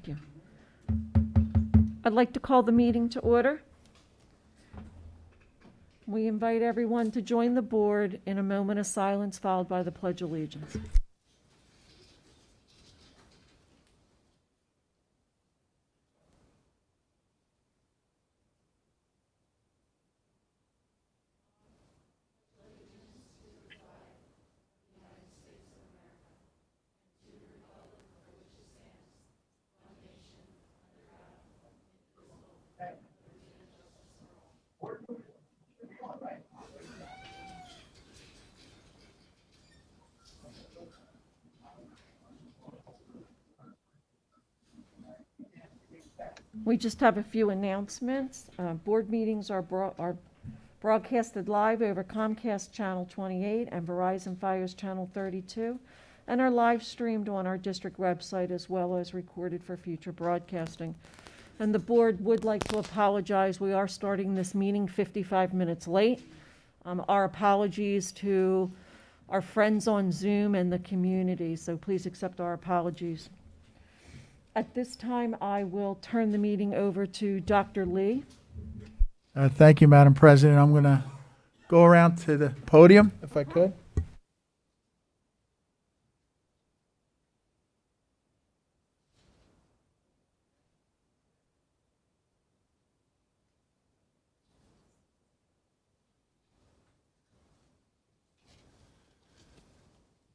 Thank you. I'd like to call the meeting to order. We invite everyone to join the board in a moment of silence followed by the Pledge of Allegiance. We just have a few announcements. Board meetings are broadcasted live over Comcast Channel 28 and Verizon Fios Channel 32, and are live streamed on our district website as well as recorded for future broadcasting. And the board would like to apologize. We are starting this meeting 55 minutes late. Our apologies to our friends on Zoom and the community, so please accept our apologies. At this time, I will turn the meeting over to Dr. Lee. Thank you, Madam President. I'm going to go around to the podium, if I could.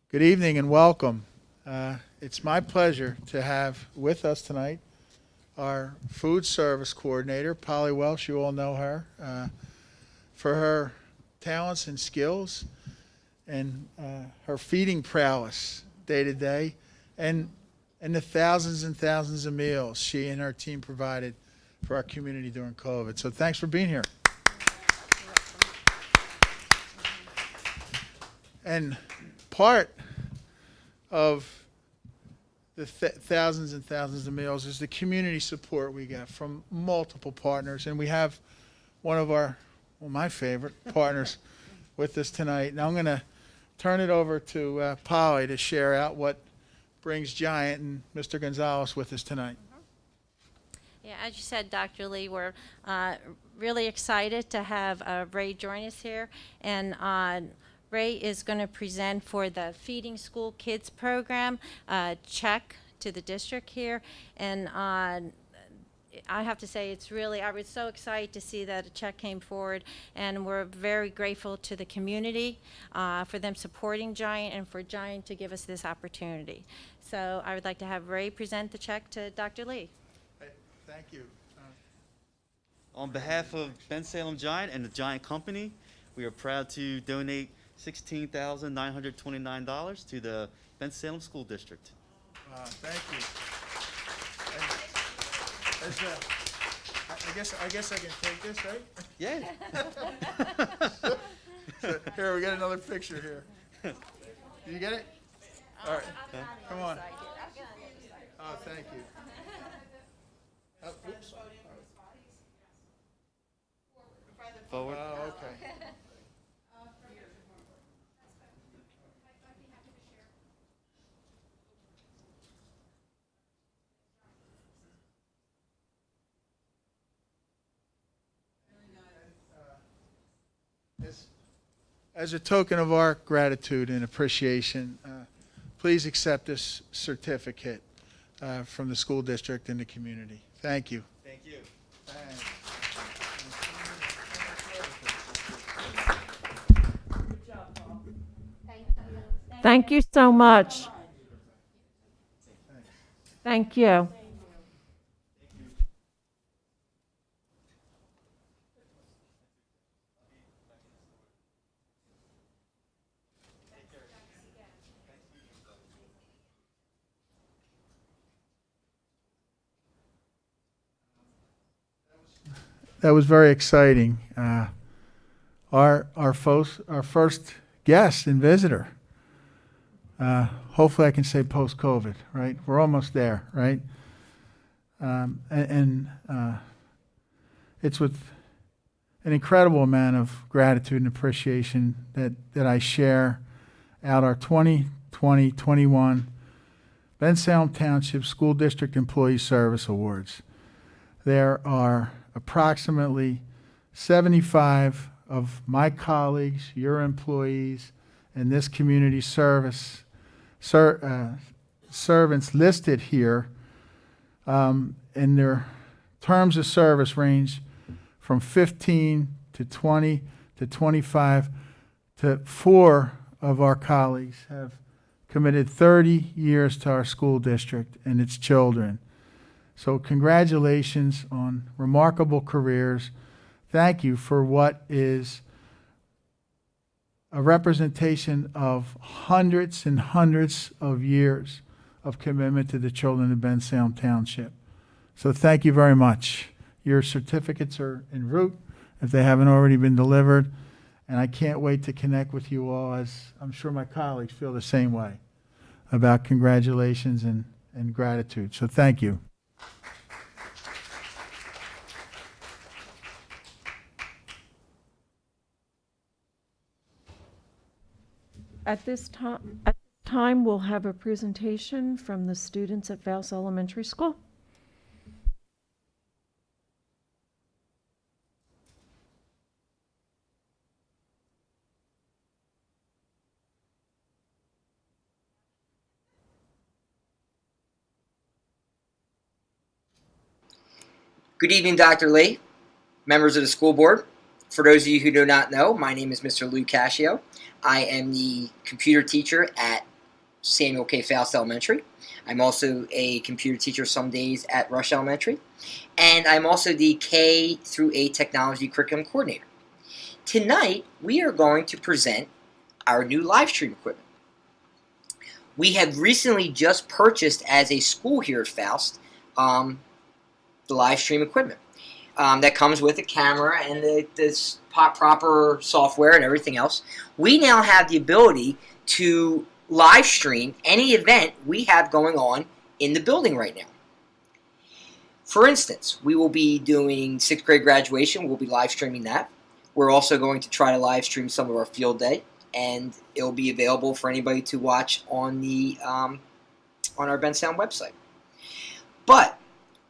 Good evening and welcome. It's my pleasure to have with us tonight our food service coordinator, Polly Welsh. You all know her for her talents and skills and her feeding prowess day to day, and the thousands and thousands of meals she and her team provided for our community during COVID. So thanks for being here. And part of the thousands and thousands of meals is the community support we get from multiple partners. And we have one of our, well, my favorite partners with us tonight. Now I'm going to turn it over to Polly to share out what brings Giant and Mr. Gonzalez with us tonight. Yeah, as you said, Dr. Lee, we're really excited to have Ray join us here. And Ray is going to present for the Feeding School Kids program, check to the district here. And I have to say, I was so excited to see that a check came forward. And we're very grateful to the community for them supporting Giant and for Giant to give us this opportunity. So I would like to have Ray present the check to Dr. Lee. Thank you. On behalf of Bensalem Giant and the Giant Company, we are proud to donate $16,929 to the Bensalem School District. Thank you. I guess I can take this, right? Yeah. So, here, we got another picture here. You get it? All right. Come on. Oh, thank you. Oh, oops. Forward. Oh, okay. As a token of our gratitude and appreciation, please accept this certificate from the school district and the community. Thank you. Thank you. Thank you so much. Thank you. That was very exciting. Our first guest and visitor. Hopefully I can say post-COVID, right? We're almost there, right? It's with an incredible amount of gratitude and appreciation that I share out our 2020-21 Bensalem Township School District Employee Service Awards. There are approximately 75 of my colleagues, your employees, and this community service servants listed here, and their terms of service range from 15 to 20 to 25 to 4 of our colleagues have committed 30 years to our school district and its children. So congratulations on remarkable careers. Thank you for what is a representation of hundreds and hundreds of years of commitment to the children of Bensalem Township. So thank you very much. Your certificates are en route if they haven't already been delivered, and I can't wait to connect with you all, as I'm sure my colleagues feel the same way about congratulations and gratitude. So thank you. At this time, we'll have a presentation from the students at Faust Elementary School. Good evening, Dr. Lee, members of the school board. For those of you who do not know, my name is Mr. Lou Cascio. I am the computer teacher at Samuel K. Faust Elementary. I'm also a computer teacher some days at Rush Elementary. And I'm also the K through 8 technology curriculum coordinator. Tonight, we are going to present our new live stream equipment. We have recently just purchased as a school here at Faust the live stream equipment that comes with a camera and the proper software and everything else. We now have the ability to live stream any event we have going on in the building right now. For instance, we will be doing 6th grade graduation. We'll be live streaming that. We're also going to try to live stream some of our field day, and it'll be available for anybody to watch on the on our Bensalem website. But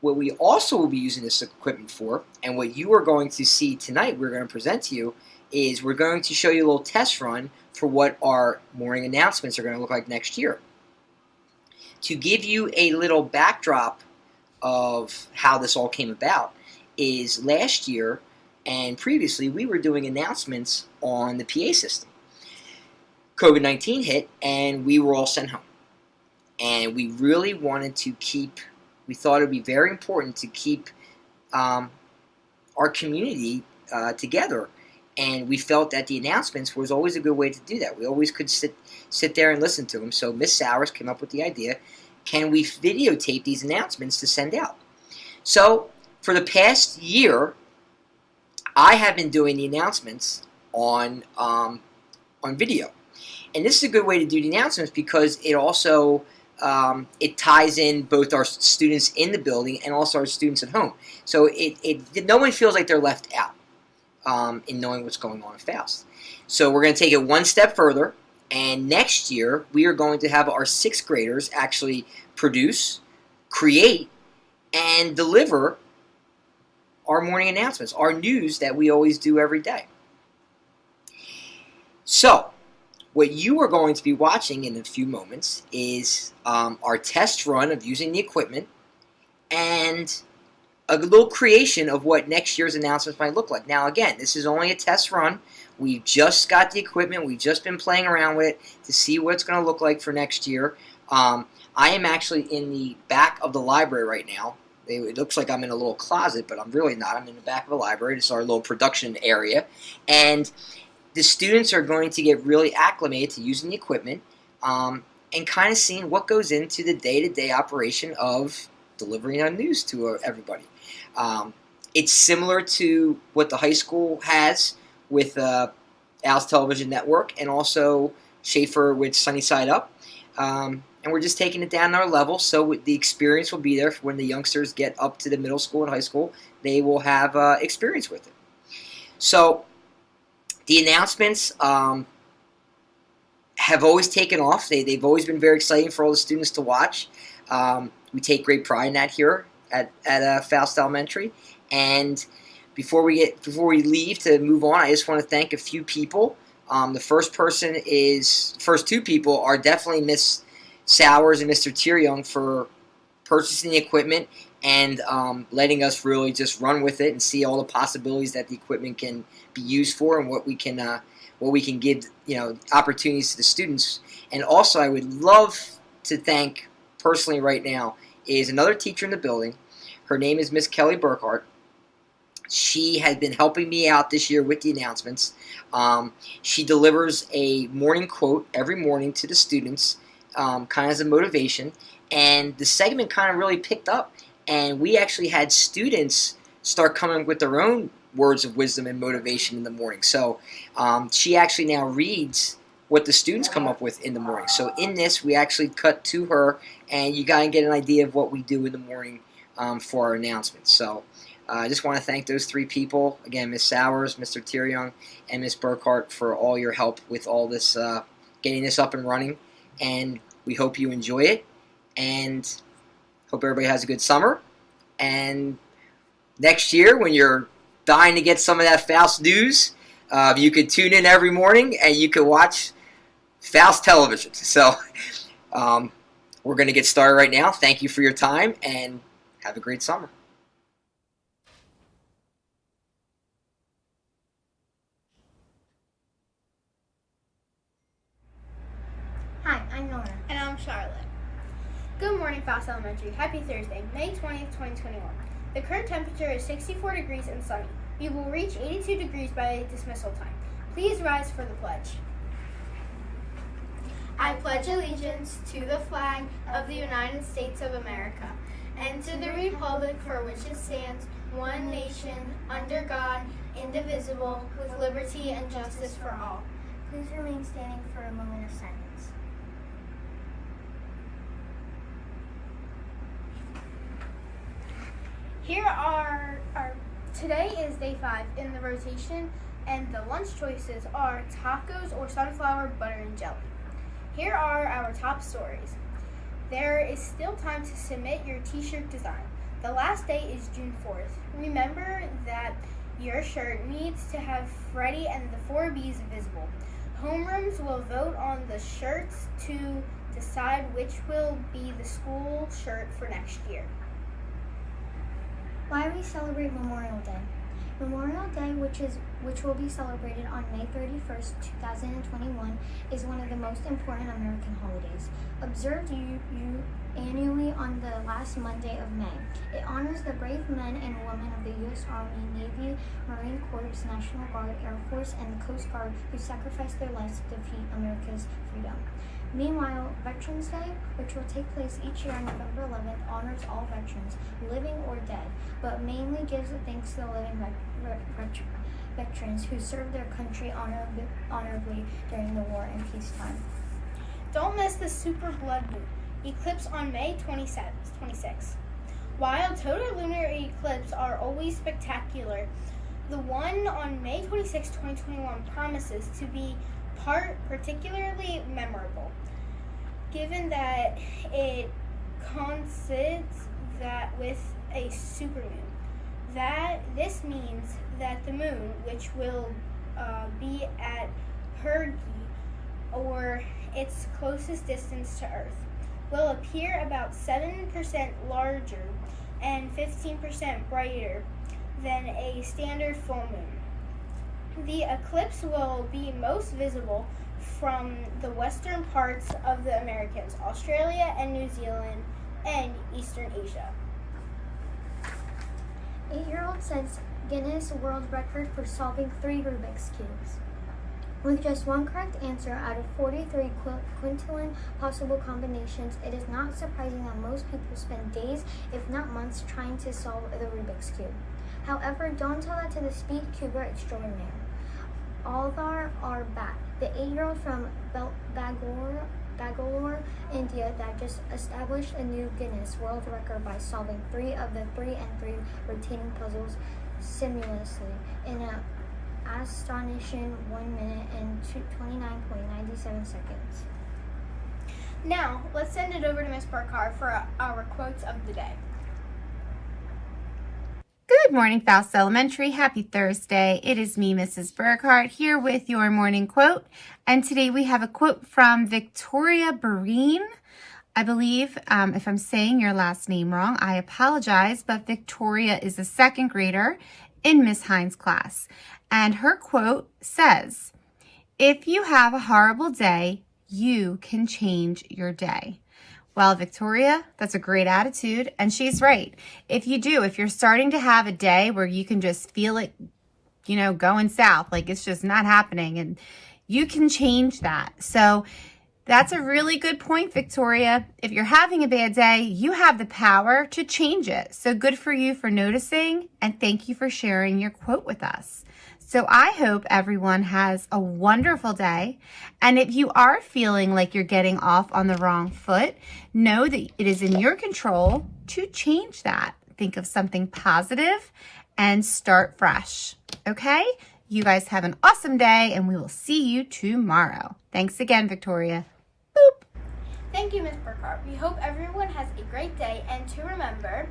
what we also will be using this equipment for, and what you are going to see tonight, we're going to present to you, is we're going to show you a little test run for what our morning announcements are going to look like next year. To give you a little backdrop of how this all came about, is last year and previously we were doing announcements on the PA system. COVID-19 hit and we were all sent home. And we really wanted to keep, we thought it would be very important to keep our community together. And we felt that the announcements was always a good way to do that. We always could sit there and listen to them. So Miss Sowers came up with the idea, can we videotape these announcements to send out? So for the past year, I have been doing the announcements on video. And this is a good way to do the announcements because it also it ties in both our students in the building and also our students at home. So no one feels like they're left out in knowing what's going on at Faust. So we're going to take it one step further, and next year we are going to have our 6th graders actually produce, create, and deliver our morning announcements, our news that we always do every day. So what you are going to be watching in a few moments is our test run of using the equipment and a little creation of what next year's announcements might look like. Now again, this is only a test run. We've just got the equipment. We've just been playing around with it to see what it's going to look like for next year. I am actually in the back of the library right now. It looks like I'm in a little closet, but I'm really not. I'm in the back of the library. This is our little production area. And the students are going to get really acclimated to using the equipment and kind of seeing what goes into the day-to-day operation of delivering our news to everybody. It's similar to what the high school has with Al's Television Network and also Schaefer with Sunny Side Up. And we're just taking it down our level, so the experience will be there for when the youngsters get up to the middle school and high school. They will have experience with it. So the announcements have have always taken off. They've always been very exciting for all the students to watch. We take great pride in that here at Faust Elementary. And before we leave to move on, I just want to thank a few people. The first two people are definitely Miss Sowers and Mr. Tieryoung for purchasing the equipment and letting us really just run with it and see all the possibilities that the equipment can be used for and what we can give, opportunities to the students. And also, I would love to thank personally right now is another teacher in the building. Her name is Miss Kelly Burkhart. She has been helping me out this year with the announcements. She delivers a morning quote every morning to the students, kind of as a motivation. And the segment kind of really picked up. And we actually had students start coming with their own words of wisdom and motivation in the morning. So she actually now reads what the students come up with in the morning. So in this, we actually cut to her, and you got to get an idea of what we do in the morning for our announcements. So I just want to thank those three people. Again, Ms. Sowers, Mr. Tieryoung, and Ms. Burkhart for all your help with all this, getting this up and running. And we hope you enjoy it, and hope everybody has a good summer. And next year, when you're dying to get some of that Faust news, you could tune in every morning and you could watch Faust television. So we're going to get started right now. Thank you for your time, and have a great summer. Hi, I'm Nora. And I'm Charlotte. Good morning, Faust Elementary. Happy Thursday, May 20th, 2021. The current temperature is 64 degrees and sunny. We will reach 82 degrees by dismissal time. Please rise for the pledge. I pledge allegiance to the flag of the United States of America and to the republic for which it stands, one nation, under God, indivisible, with liberty and justice for all. Please remain standing for a moment of silence. Today is day 5 in the rotation, and the lunch choices are tacos or sunflower butter and jelly. Here are our top stories. There is still time to submit your t-shirt design. The last day is June 4th. Remember that your shirt needs to have Freddie and the 4 B's visible. Homerooms will vote on the shirts to decide which will be the school shirt for next year. Why we celebrate Memorial Day? Memorial Day, which will be celebrated on May 31st, 2021, is one of the most important American holidays. Observed annually on the last Monday of May. It honors the brave men and women of the U.S. Army, Navy, Marine Corps, National Guard, Air Force, and the Coast Guard who sacrificed their lives to defeat America's freedom. Meanwhile, Veterans Day, which will take place each year on November 11th, honors all veterans, living or dead, but mainly gives thanks to the living veterans who served their country honorably during the war and peacetime. Don't miss the Super Blood Moon eclipse on May 26th. While total lunar eclipses are always spectacular, the one on May 26, 2021 promises to be particularly memorable, given that it coincides with a supermoon. This means that the moon, which will be at perigee, or its closest distance to Earth, will appear about 7% larger and 15% brighter than a standard full moon. The eclipse will be most visible from the western parts of the Americas, Australia and New Zealand, and Eastern Asia. 8-year-old sets Guinness World Record for solving 3 Rubik's Cubes. With just one correct answer out of 43 quintillion possible combinations, it is not surprising that most people spend days, if not months, trying to solve the Rubik's Cube. However, don't tell that to the speed cuber extraordinaire. Aldar Arbat, the 8-year-old from Bangalore, India, that just established a new Guinness World Record by solving 3 of the 3 and 3 rotating puzzles simultaneously in astonishing 1 minute and 29.97 seconds. Now, let's send it over to Miss Burkhardt for our quotes of the day. Good morning, Faust Elementary. Happy Thursday. It is me, Mrs. Burkhardt, here with your morning quote. And today we have a quote from Victoria Breen. I believe, if I'm saying your last name wrong, I apologize, but Victoria is a second grader in Miss Hines' class. And her quote says, "If you have a horrible day, you can change your day." Well, Victoria, that's a great attitude, and she's right. If you're starting to have a day where you can just feel it, going south, like it's just not happening, and you can change that. So that's a really good point, Victoria. If you're having a bad day, you have the power to change it. So good for you for noticing, and thank you for sharing your quote with us. So I hope everyone has a wonderful day. And if you are feeling like you're getting off on the wrong foot, know that it is in your control to change that. Think of something positive and start fresh. Okay? You guys have an awesome day, and we will see you tomorrow. Thanks again, Victoria. Boop. Thank you, Miss Burkhardt. We hope everyone has a great day, and to remember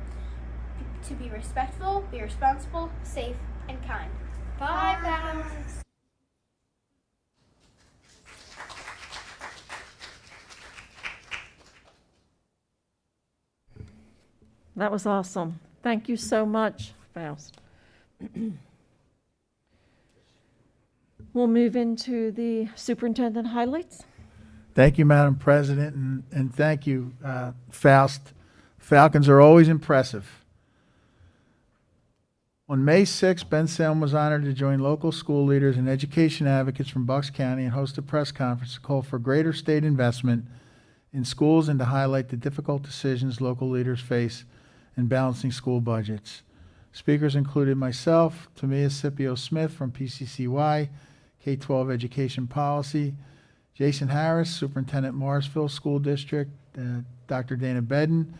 to be respectful, be responsible, safe, and kind. Bye, guys. That was awesome. Thank you so much, Faust. We'll move into the superintendent highlights. Thank you, Madam President, and thank you, Faust. Falcons are always impressive. On May 6th, Bensalem was honored to join local school leaders and education advocates from Bucks County and host a press conference to call for greater state investment in schools and to highlight the difficult decisions local leaders face in balancing school budgets. Speakers included myself, Tamia Scipio Smith from PCCY, K-12 Education Policy, Jason Harris, Superintendent Morrisville School District, Dr. Dana Bedden,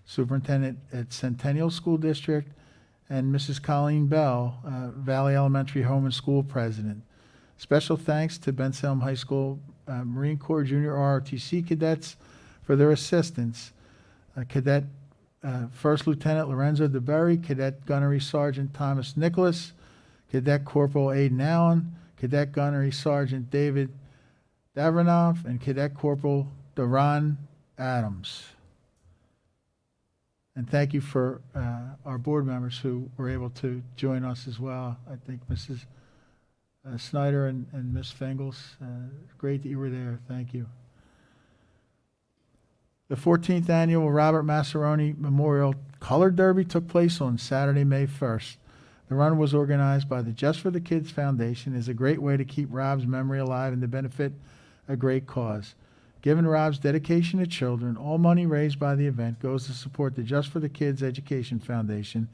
Superintendent at Centennial School District, and Mrs. Colleen Bell, Valley Elementary Home and School President. Special thanks to Bensalem High School Marine Corps Junior ROTC cadets for their assistance. Cadet First Lieutenant Lorenzo DeBerry, Cadet Gunnery Sergeant Thomas Nicholas, Cadet Corporal Aiden Allen, Cadet Gunnery Sergeant David Davranov, and Cadet Corporal Daron Adams. And thank you for our board members who were able to join us as well. I think Mrs. Snyder and Ms. Fengels, great that you were there. Thank you. The 14th Annual Robert Massaroni Memorial Color Derby took place on Saturday, May 1st. The run was organized by the Just for the Kids Foundation and is a great way to keep Rob's memory alive and to benefit a great cause. Given Rob's dedication to children, all money raised by the event goes to support the Just for the Kids Education Foundation,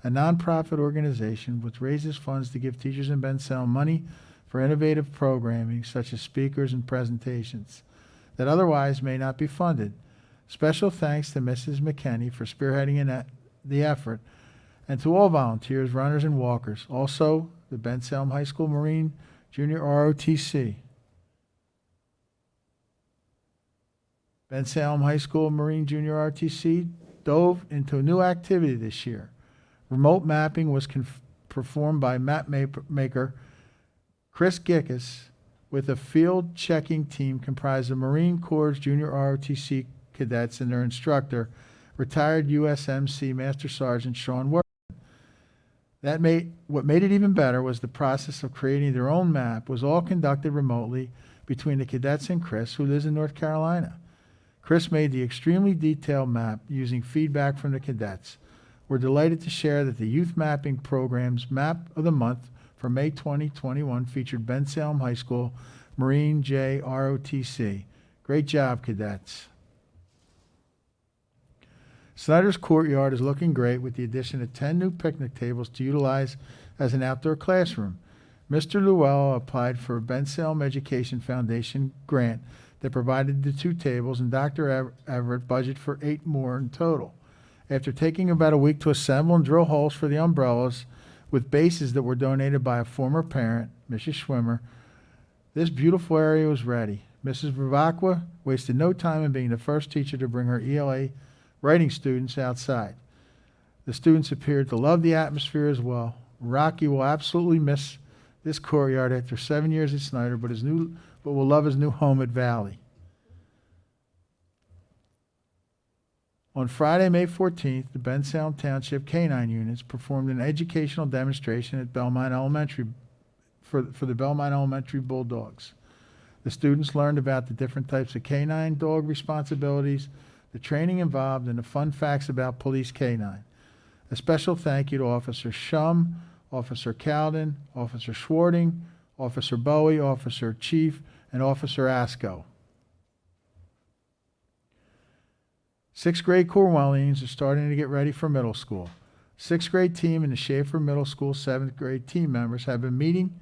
a nonprofit organization which raises funds to give teachers in Bensalem money for innovative programming such as speakers and presentations that otherwise may not be funded. Special thanks to Mrs. McKenney for spearheading the effort, and to all volunteers, runners, and walkers. Also, the Bensalem High School Marine Junior ROTC. Bensalem High School Marine Junior RTC dove into a new activity this year. Remote mapping was performed by map maker Chris Gickus with a field checking team comprised of Marine Corps Junior ROTC cadets and their instructor, retired USMC Master Sergeant Sean Worthington. What made it even better was the process of creating their own map was all conducted remotely between the cadets and Chris, who lives in North Carolina. Chris made the extremely detailed map using feedback from the cadets. We're delighted to share that the Youth Mapping Program's Map of the Month for May 2021 featured Bensalem High School Marine J ROTC. Great job, cadets. Snyder's Courtyard is looking great with the addition of 10 new picnic tables to utilize as an outdoor classroom. Mr. Llewellyn applied for a Bensalem Education Foundation grant that provided the 2 tables, and Dr. Everett budgeted for 8 more in total. After taking about a week to assemble and drill holes for the umbrellas, with bases that were donated by a former parent, Mrs. Schwimmer. This beautiful area was ready. Mrs. Bravacqua wasted no time in being the first teacher to bring her ELA writing students outside. The students appeared to love the atmosphere as well. Rocky will absolutely miss this courtyard after 7 years at Snyder, but will love his new home at Valley. On Friday, May 14th, the Bensalem Township K-9 units performed an educational demonstration at Belmont Elementary for the Belmont Elementary Bulldogs. The students learned about the different types of K-9 dog responsibilities, the training involved, and the fun facts about Police K-9. A special thank you to Officer Shum, Officer Cowden, Officer Schwarting, Officer Bowie, Officer Chief, and Officer Asco. 6th grade Cornwellians are starting to get ready for middle school. 6th grade team and the Schaefer Middle School 7th grade team members have been meeting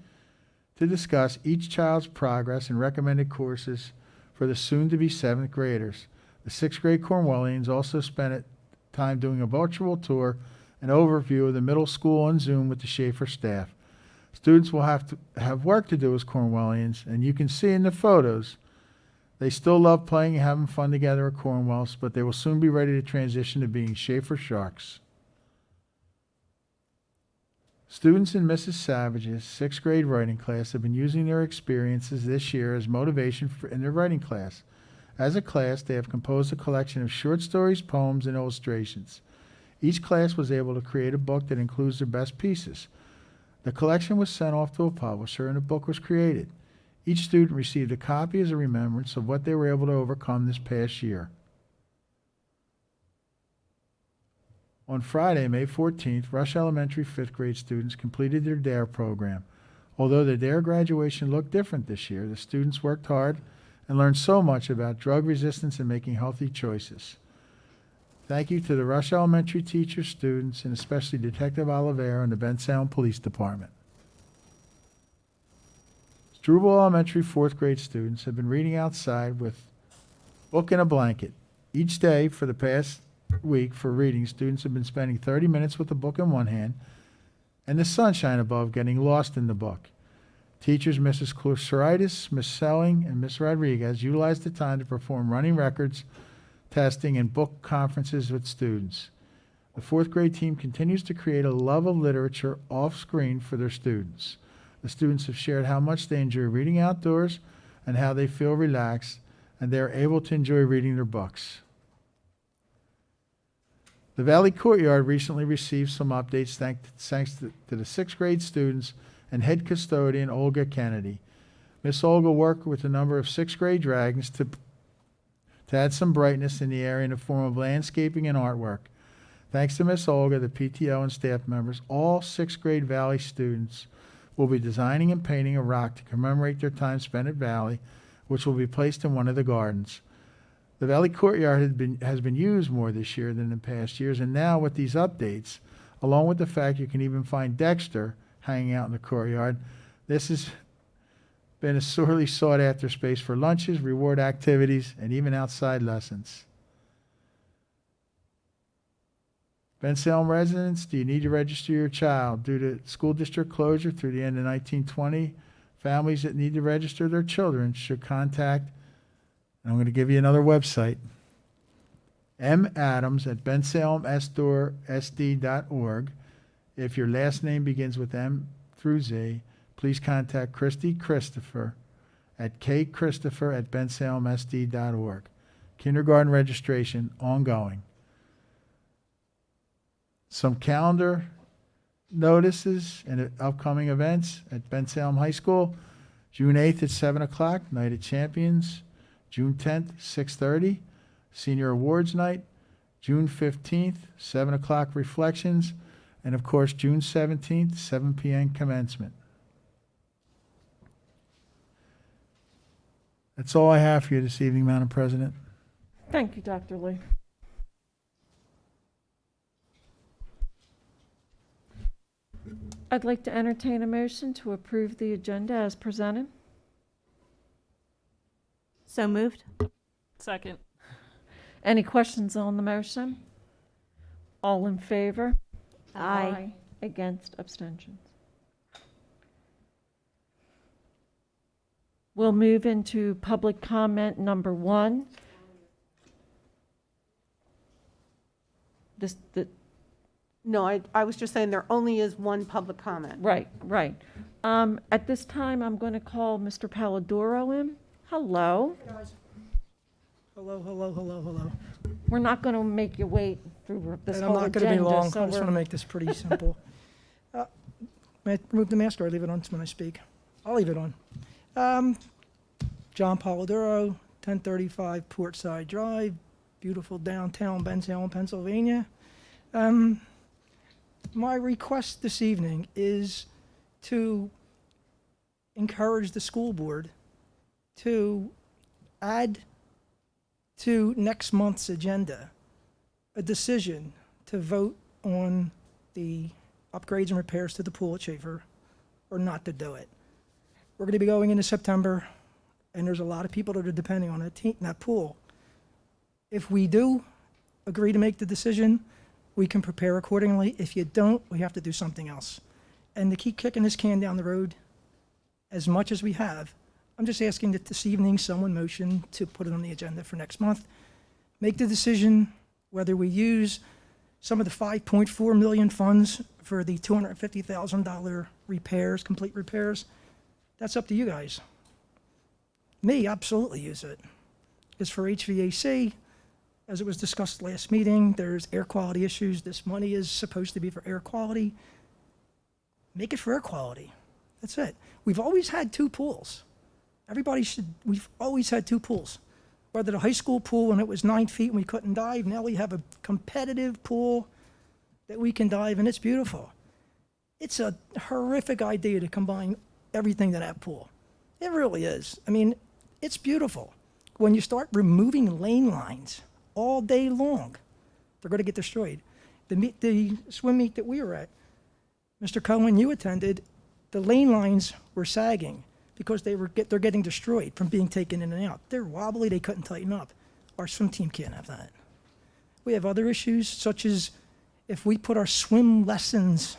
to discuss each child's progress and recommended courses for the soon-to-be 7th graders. The 6th grade Cornwellians also spent time doing a virtual tour and overview of the middle school on Zoom with the Schaefer staff. Students will have to have work to do as Cornwellians, and you can see in the photos they still love playing and having fun together at Cornwells, but they will soon be ready to transition to being Schaefer Sharks. Students in Mrs. Savage's 6th grade writing class have been using their experiences this year as motivation in their writing class. As a class, they have composed a collection of short stories, poems, and illustrations. Each class was able to create a book that includes their best pieces. The collection was sent off to a publisher, and a book was created. Each student received a copy as a remembrance of what they were able to overcome this past year. On Friday, May 14th, Rush Elementary 5th grade students completed their DARE program. Although the DARE graduation looked different this year, the students worked hard and learned so much about drug resistance and making healthy choices. Thank you to the Rush Elementary teachers, students, and especially Detective Oliveira and the Bensalem Police Department. Struble Elementary 4th grade students have been reading outside with book and a blanket. Each day for the past week for reading, students have been spending 30 minutes with the book in one hand and the sunshine above, getting lost in the book. Teachers Mrs. Cluseritis, Miss Selling, and Miss Rodriguez utilized the time to perform running records, testing, and book conferences with students. The 4th grade team continues to create a love of literature off-screen for their students. The students have shared how much they enjoy reading outdoors and how they feel relaxed, and they are able to enjoy reading their books. The Valley Courtyard recently received some updates thanks to the 6th grade students and head custodian Olga Kennedy. Miss Olga worked with a number of 6th grade dragons to add some brightness in the area in the form of landscaping and artwork. Thanks to Miss Olga, the PTO, and staff members, all 6th grade Valley students will be designing and painting a rock to commemorate their time spent at Valley, which will be placed in one of the gardens. The Valley Courtyard has been used more this year than in past years, and now with these updates, along with the fact you can even find Dexter hanging out in the courtyard, this has been a sorely sought-after space for lunches, reward activities, and even outside lessons. Bensalem residents, do you need to register your child? Due to school district closure through the end of 1920, families that need to register their children should contact, and I'm going to give you another website, madams@bensalemsd.org. If your last name begins with M through Z, please contact Christy Christopher at kchristopher@bensalemsd.org. Kindergarten registration ongoing. Some calendar notices and upcoming events at Bensalem High School. June 8th at 7 o'clock, Night of Champions. June 10th, 6:30, Senior Awards Night. June 15th, 7 o'clock Reflections. And of course, June 17th, 7 p.m. Commencement. That's all I have for you this evening, Madam President. Thank you, Dr. Lee. I'd like to entertain a motion to approve the agenda as presented. So moved. Second. Any questions on the motion? All in favor? Aye. Against, abstentions. We'll move into public comment number 1. No, I was just saying there only is one public comment. Right. At this time, I'm going to call Mr. Palladoro in. Hello. Hello. We're not going to make you wait through this And I'm whole not going to be agenda, long. so I just want to make this pretty simple. May I remove the mask or I leave it on when I speak? I'll leave it on. John Polidoro, 1035 Portside Drive, beautiful downtown Bensalem, Pennsylvania. My request this evening is to encourage the school board to add to next month's agenda a decision to vote on the upgrades and repairs to the pool at Schaefer or not to do it. We're going to be going into September, and there's a lot of people that are depending on that pool. If we do agree to make the decision, we can prepare accordingly. If you don't, we have to do something else. And to keep kicking this can down the road as much as we have, I'm just asking that this evening someone motion to put it on the agenda for next month. Make the decision whether we use some of the $5.4 million funds for the $250,000 repairs, complete repairs. That's up to you guys. Me, absolutely use it. As for HVAC, as it was discussed last meeting, there's air quality issues. This money is supposed to be for air quality. Make it for air quality. That's it. We've always had 2 pools. We've always had 2 pools. Whether the high school pool when it was 9 feet and we couldn't dive, now we have a competitive pool that we can dive and it's beautiful. It's a horrific idea to combine everything to that pool. It really is. I mean, it's beautiful. When you start removing lane lines all day long, they're going to get destroyed. The swim meet that we were at, Mr. Cohen, you attended, the lane lines were sagging because they're getting destroyed from being taken in and out. They're wobbly, they couldn't tighten up. Our swim team can't have that. We have other issues, such as if we put our swim lessons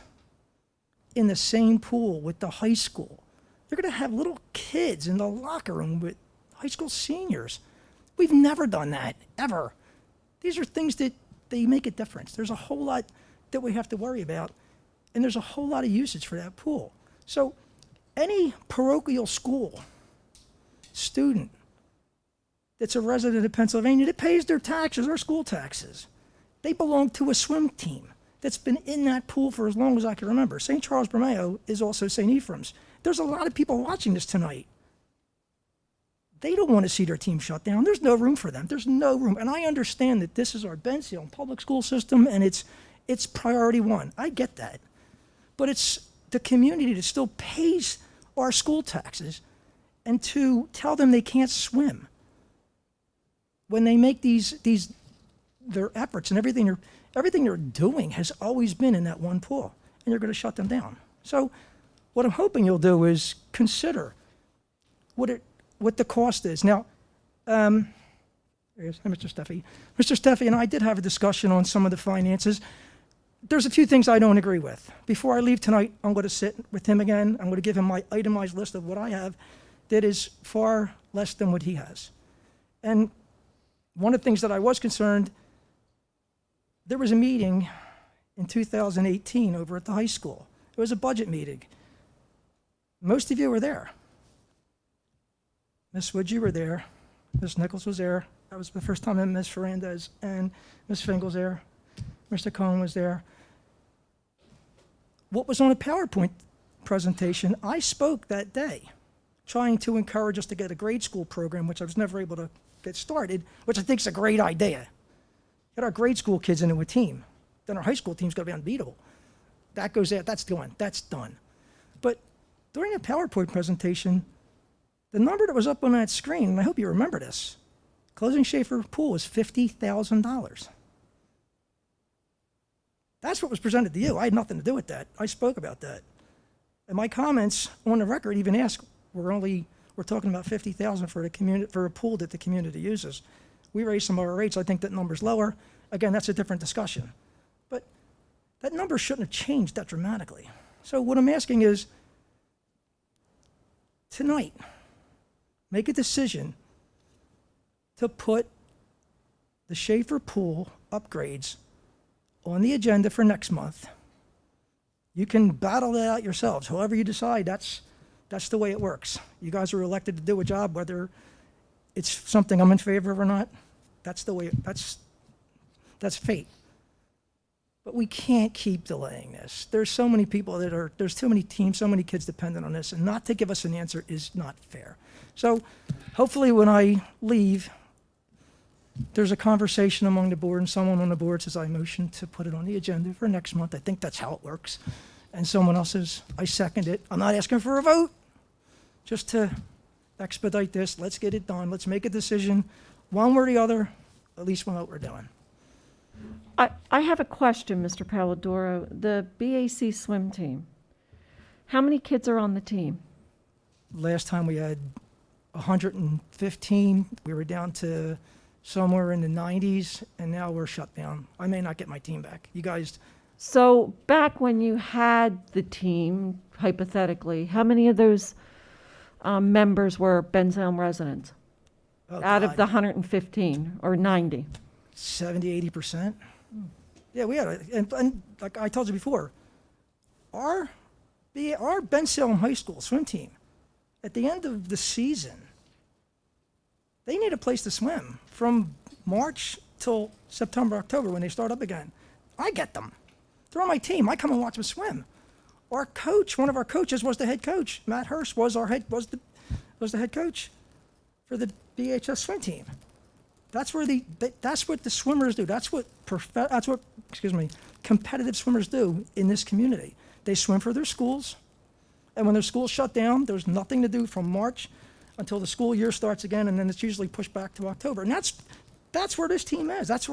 in the same pool with the high school, they're going to have little kids in the locker room with high school seniors. We've never done that, ever. These are things that they make a difference. There's a whole lot that we have to worry about, and there's a whole lot of usage for that pool. So any parochial school student that's a resident of Pennsylvania that pays their taxes, our school taxes, they belong to a swim team that's been in that pool for as long as I can remember. St. Charles Borromeo is also St. Ephraim's. There's a lot of people watching this tonight. They don't want to see their team shut down. There's no room for them. There's no room. And I understand that this is our Bensalem public school system and it's priority 1. I get that. But it's the community that still pays our school taxes, and to tell them they can't swim when they make their efforts and everything they're doing has always been in that one pool, and you're going to shut them down. So what I'm hoping you'll do is consider what the cost is. Now, here's Mr. Steffi. Mr. Steffi and I did have a discussion on some of the finances. There's a few things I don't agree with. Before I leave tonight, I'm going to sit with him again. I'm going to give him my itemized list of what I have that is far less than what he has. And one of the things that I was concerned, there was a meeting in 2018 over at the high school. It was a budget meeting. Most of you were there. Miss Wood, you were there. Miss Nichols was there. That was the first time I met Miss Fernandez and Miss Fingal's there. Mr. Cohen was there. What was on a PowerPoint presentation, I spoke that day, trying to encourage us to get a grade school program, which I was never able to get started, which I think is a great idea. Get our grade school kids into a team. Then our high school team's going to be unbeatable. That goes out, that's done. But during a PowerPoint presentation, the number that was up on that screen, and I hope you remember this, closing Schaefer Pool was $50,000. That's what was presented to you. I had nothing to do with that. I spoke about that. And my comments on the record even ask, we're talking about $50,000 for the community, for a pool that the community uses. We raised some of our rates. I think that number's lower. Again, that's a different discussion. But that number shouldn't have changed that dramatically. So what I'm asking is, tonight, make a decision to put the Schaefer Pool upgrades on the agenda for next month. You can battle that out yourselves. However you decide, that's the way it works. You guys are elected to do a job, whether it's something I'm in favor of or not. That's the way, that's fate. But we can't keep delaying this. There's so many people there's too many teams, so many kids dependent on this, and not to give us an answer is not fair. So hopefully when I leave, there's a conversation among the board, and someone on the board says, I motion to put it on the agenda for next month. I think that's how it works. And someone else says, I second it. I'm not asking for a vote, just to expedite this. Let's get it done. Let's make a decision, one way or the other. At least we know what we're doing. I have a question, Mr. Palladoro. The BAC swim team, how many kids are on the team? Last time we had 115. We were down to somewhere in the 90s, and now we're shut down. I may not get my team back. You guys, So back when you had the team, hypothetically, how many of those members were Bensalem residents oh out of God, the 115 or 90? 70, 80%. Yeah, we had and like I told you before, our Bensalem High School swim team, at the end of the season, they need a place to swim from March till September, October when they start up again. I get them. They're on my team. I come and watch them swim. Our coach, one of our coaches, was the head coach. Matt Hurst was the head coach for the BHS swim team. That's where that's what the swimmers do. That's what competitive swimmers do in this community. They swim for their schools, and when their schools shut down, there's nothing to do from March until the school year starts again, and then it's usually pushed back to October. And that's where this team is. That's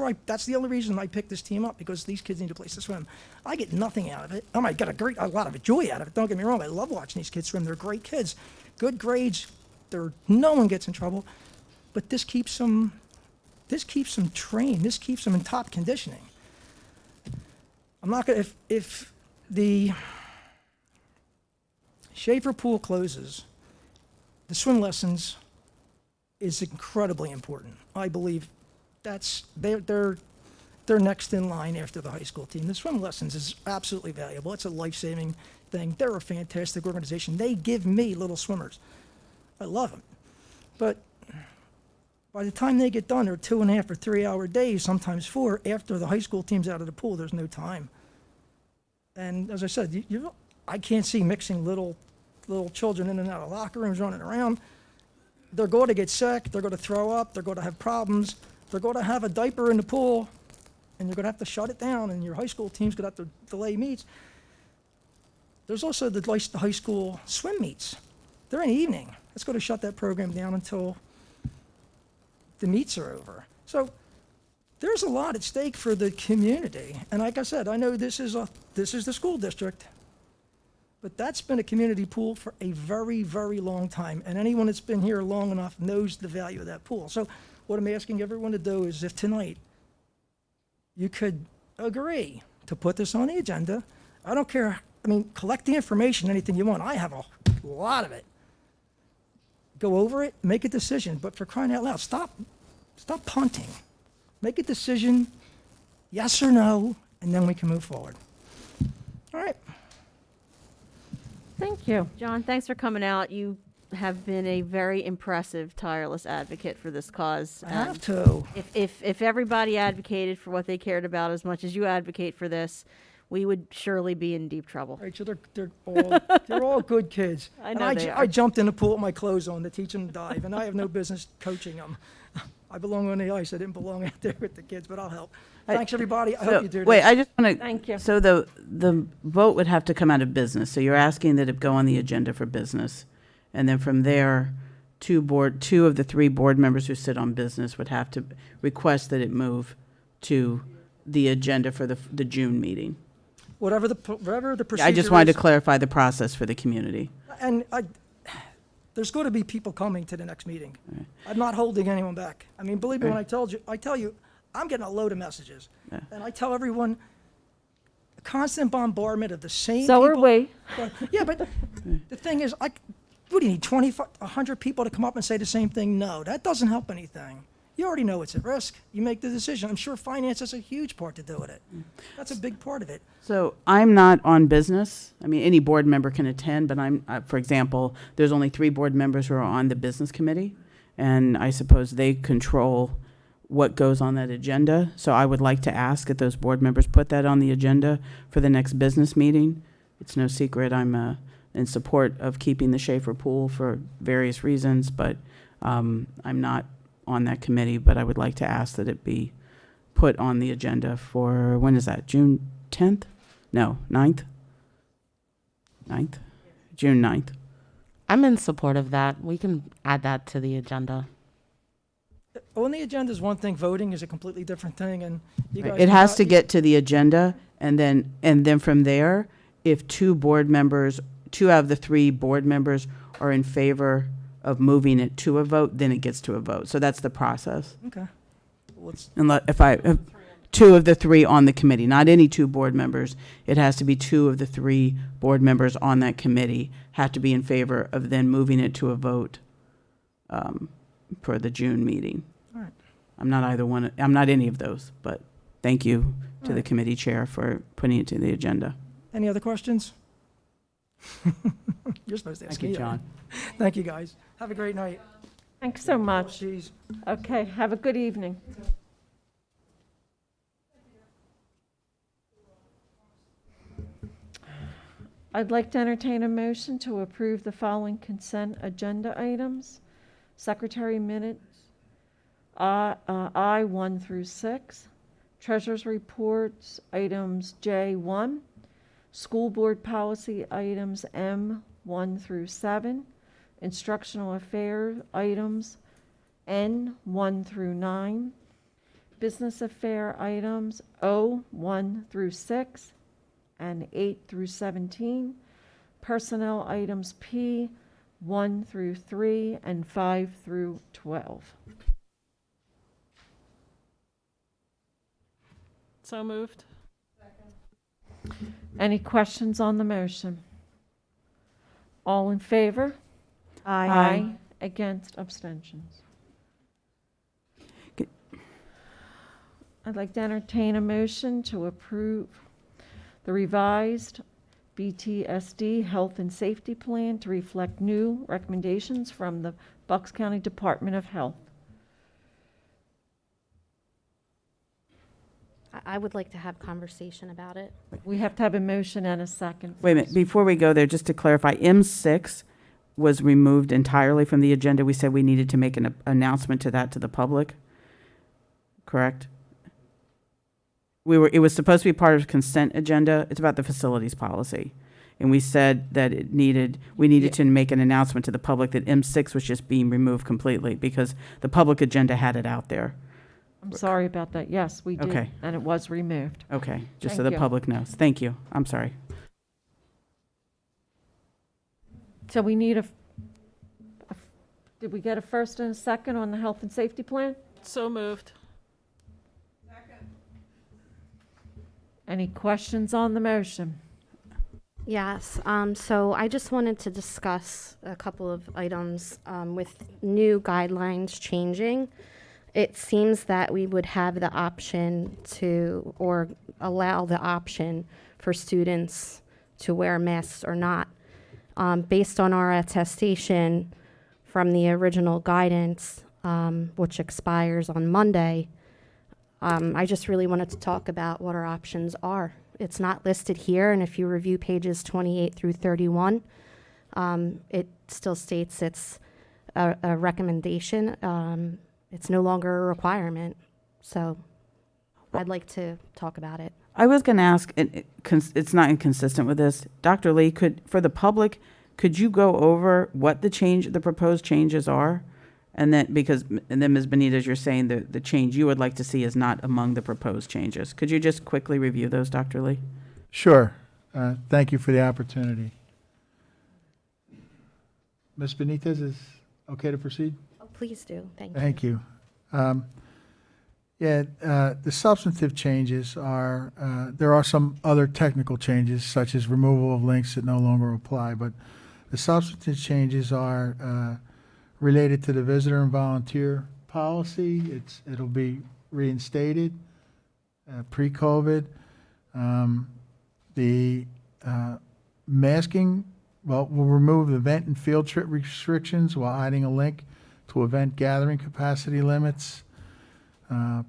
the only reason I picked this team up, because these kids need a place to swim. I get nothing out of it. I get a lot of joy out of it. Don't get me wrong. I love watching these kids swim. They're great kids, good grades. No one gets in trouble, but this keeps them trained. This keeps them in top conditioning. I'm not gonna, if the Schaefer Pool closes, the swim lessons is incredibly important. I believe they're next in line after the high school team. The swim lessons is absolutely valuable. It's a life-saving thing. They're a fantastic organization. They give me little swimmers. I love them. But by the time they get done, they're 2.5 or 3 hour days, sometimes 4. After the high school team's out of the pool, there's no time. And as I said, I can't see mixing little children in and out of locker rooms running around. They're going to get sick. They're going to throw up. They're going to have problems. They're going to have a diaper in the pool, and you're going to have to shut it down, and your high school team's going to have to delay meets. There's also the high school swim meets. They're in the evening. Let's go to shut that program down until the meets are over. So there's a lot at stake for the community. And like I said, I know this is the school district, but that's been a community pool for a very, very long time. And anyone that's been here long enough knows the value of that pool. So what I'm asking everyone to do is, if tonight you could agree to put this on the agenda, I don't care, collect the information, anything you want. I have a lot of it. Go over it, make a decision, but for crying out loud, stop punting. Make a decision, yes or no, and then we can move forward. All right. Thank you. John, thanks for coming out. You have been a very impressive, tireless advocate for this cause. I have to. If everybody advocated for what they cared about as much as you advocate for this, we would surely be in deep trouble. Rachel, they're all good kids. I know And they are. I jumped in the pool with my clothes on to teach them to dive, and I have no business coaching them. I belong on the ice. I didn't belong out there with the kids, but I'll help. Thanks, everybody. I hope you do this. Wait, I just want to. Thank you. So the vote would have to come out of business. So you're asking that it go on the agenda for business, and then from there, two of the 3 board members who sit on business would have to request that it move to the agenda for the June meeting. Whatever the procedure I just wanted is. to clarify the process for the community. And there's going to be people coming to the next meeting. Right. I'm not holding anyone back. Believe me when I tell you, I'm getting a load of messages. Yeah. And I tell everyone, constant bombardment of the same So are people. we. Yeah, but the thing is, what do you need, 25, 100 people to come up and say the same thing? No, that doesn't help anything. You already know it's at risk. You make the decision. I'm sure finance has a huge part to do with it. That's a big part of it. So I'm not on business. I mean, any board member can attend, but for example, there's only 3 board members who are on the business committee, and I suppose they control what goes on that agenda. So I would like to ask that those board members put that on the agenda for the next business meeting. It's no secret I'm in support of keeping the Schaefer Pool for various reasons, but I'm not on that committee, but I would like to ask that it be put on the agenda for, when is that, June 10th? No, 9th? 9th? June 9th. I'm in support of that. We can add that to the agenda. On the agenda is one thing, voting is a completely different thing, and you guys. It has to get to the agenda, and then from there, if 2 out of the 3 board members are in favor of moving it to a vote, then it gets to a vote. So that's the process. Okay. Well, it's, If 2 of the 3 on the committee, not any 2 board members, it has to be 2 of the 3 board members on that committee have to be in favor of then moving it to a vote for the June meeting. all right. I'm not any of those, but thank you to the committee chair for putting it to the agenda. Any other questions? You're supposed to ask Thank you, me. John. Thank you, guys. Have a great night. Thanks so much. Jeez. Okay, have a good evening. I'd like to entertain a motion to approve the following consent agenda items. Secretary minutes, I 1 through 6. Treasurer's reports, items J1. School board policy items M 1 through 7. Instructional affairs items N 1 through 9. Business affair items O 1 through 6 and 8 through 17. Personnel items P 1 through 3 and 5 through 12. So moved. Any questions on the motion? All in favor? Aye. Against, abstentions. Good. I'd like to entertain a motion to approve the revised BTSD Health and Safety Plan to reflect new recommendations from the Bucks County Department of Health. I would like to have conversation about it. We have to have a motion and a second. Wait a minute, before we go there, just to clarify, M6 was removed entirely from the agenda. We said we needed to make an announcement to that to the public, correct? It was supposed to be part of the consent agenda. It's about the facilities policy. And we said that we needed to make an announcement to the public that M6 was just being removed completely because the public agenda had it out there. I'm sorry about that. Yes, we did. Okay. And it was removed. Okay, just so Thank the you. public knows. Thank you. I'm sorry. So we need did we get a first and a second on the health and safety plan? So moved. Any questions on the motion? Yes, so I just wanted to discuss a couple of items with new guidelines changing. It seems that we would have the option to, or allow the option for students to wear masks or not. Based on our attestation from the original guidance, which expires on Monday, I just really wanted to talk about what our options are. It's not listed here, and if you review pages 28 through 31, it still states it's a recommendation. It's no longer a requirement. So I'd like to talk about it. I was going to ask, it's not inconsistent with this. Dr. Lee, for the public, could you go over what the proposed changes are? And then Ms. Benitez, you're saying the change you would like to see is not among the proposed changes. Could you just quickly review those, Dr. Lee? Sure. Thank you for the opportunity. Ms. Benitez, is okay to proceed? Oh, please do. Thank you. Thank you. Yeah, the substantive changes are, there are some other technical changes, such as removal of links that no longer apply, but the substantive changes are related to the visitor and volunteer policy. It'll be reinstated pre-COVID. The masking, well, we'll remove event and field trip restrictions while adding a link to event gathering capacity limits. The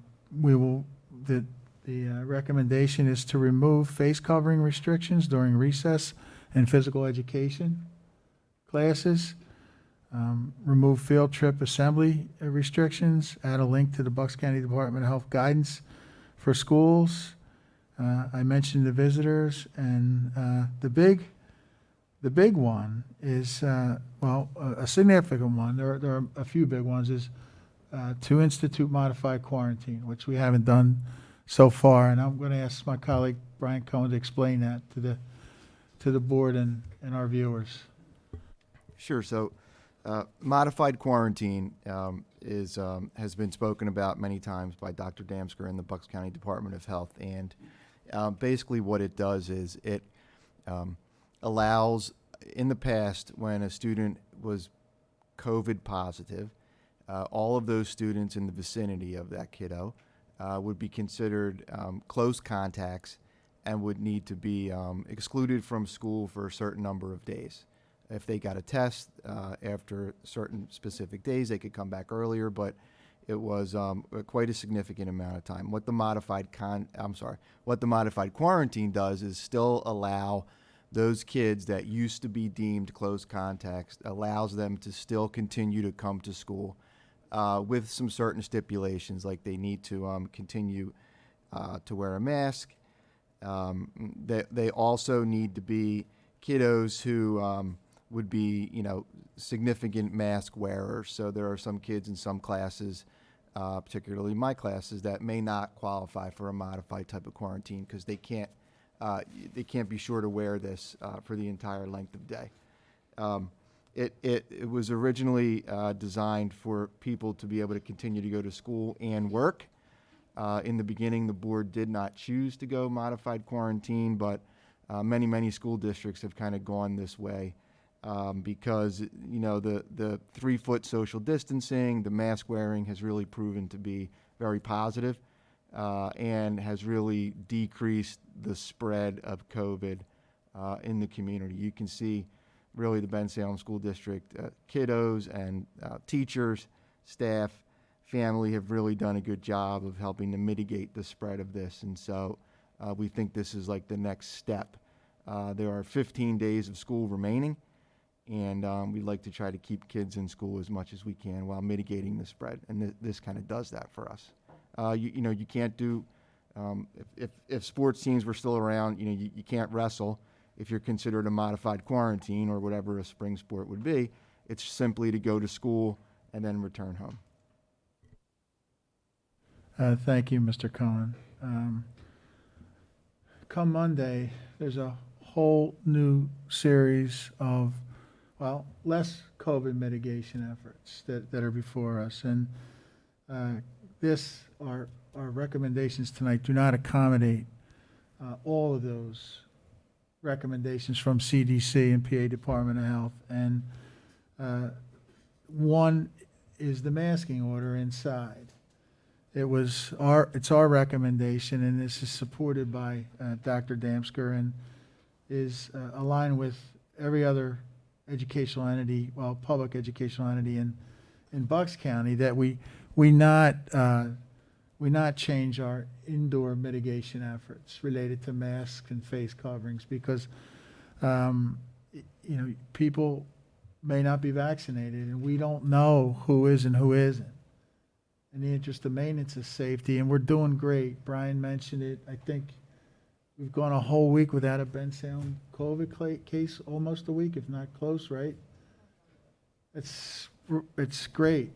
recommendation is to remove face covering restrictions during recess and physical education classes. Remove field trip assembly restrictions, add a link to the Bucks County Department of Health guidance for schools. I mentioned the visitors, and the big one is, a significant one, there are a few big ones, is to institute modified quarantine, which we haven't done so far, and I'm going to ask my colleague Brian Cohen to explain that to the board and our viewers. Sure. So, modified quarantine has been spoken about many times by Dr. Damsker and the Bucks County Department of Health, and basically what it does is it allows, in the past, when a student was COVID positive, all of those students in the vicinity of that kiddo would be considered close contacts and would need to be excluded from school for a certain number of days. If they got a test after certain specific days, they could come back earlier, but it was quite a significant amount of time. What the modified quarantine does is still allow those kids that used to be deemed close contacts, allows them to still continue to come to school with some certain stipulations, like they need to continue to wear a mask. They also need to be kiddos who would be, significant mask wearers. So there are some kids in some classes, particularly my classes, that may not qualify for a modified type of quarantine because they can't be sure to wear this for the entire length of day. It was originally designed for people to be able to continue to go to school and work. In the beginning, the board did not choose to go modified quarantine, but many school districts have kind of gone this way because the 3-foot social distancing, the mask wearing has really proven to be very positive and has really decreased the spread of COVID in the community. You can see really the Bensalem School District kiddos and teachers, staff, family have really done a good job of helping to mitigate the spread of this, and so we think this is like the next step. There are 15 days of school remaining, and we'd like to try to keep kids in school as much as we can while mitigating the spread, and this kind of does that for us. You can't do, if sports teams were still around, you can't wrestle if you're considered a modified quarantine or whatever a spring sport would be. It's simply to go to school and then return home. Thank you, Mr. Cohen. Come Monday, there's a whole new series of, less COVID mitigation efforts that are before us. And our recommendations tonight do not accommodate all of those recommendations from CDC and PA Department of Health. And one is the masking order inside. It's our recommendation, and this is supported by Dr. Damsker and is aligned with every other educational entity, public educational entity in Bucks County, that we not change our indoor mitigation efforts related to masks and face coverings because, people may not be vaccinated, and we don't know who is and who isn't. In the interest of maintenance of safety, and we're doing great. Brian mentioned it. I think we've gone a whole week without a Bensalem COVID case, almost a week, if not close, right? It's great.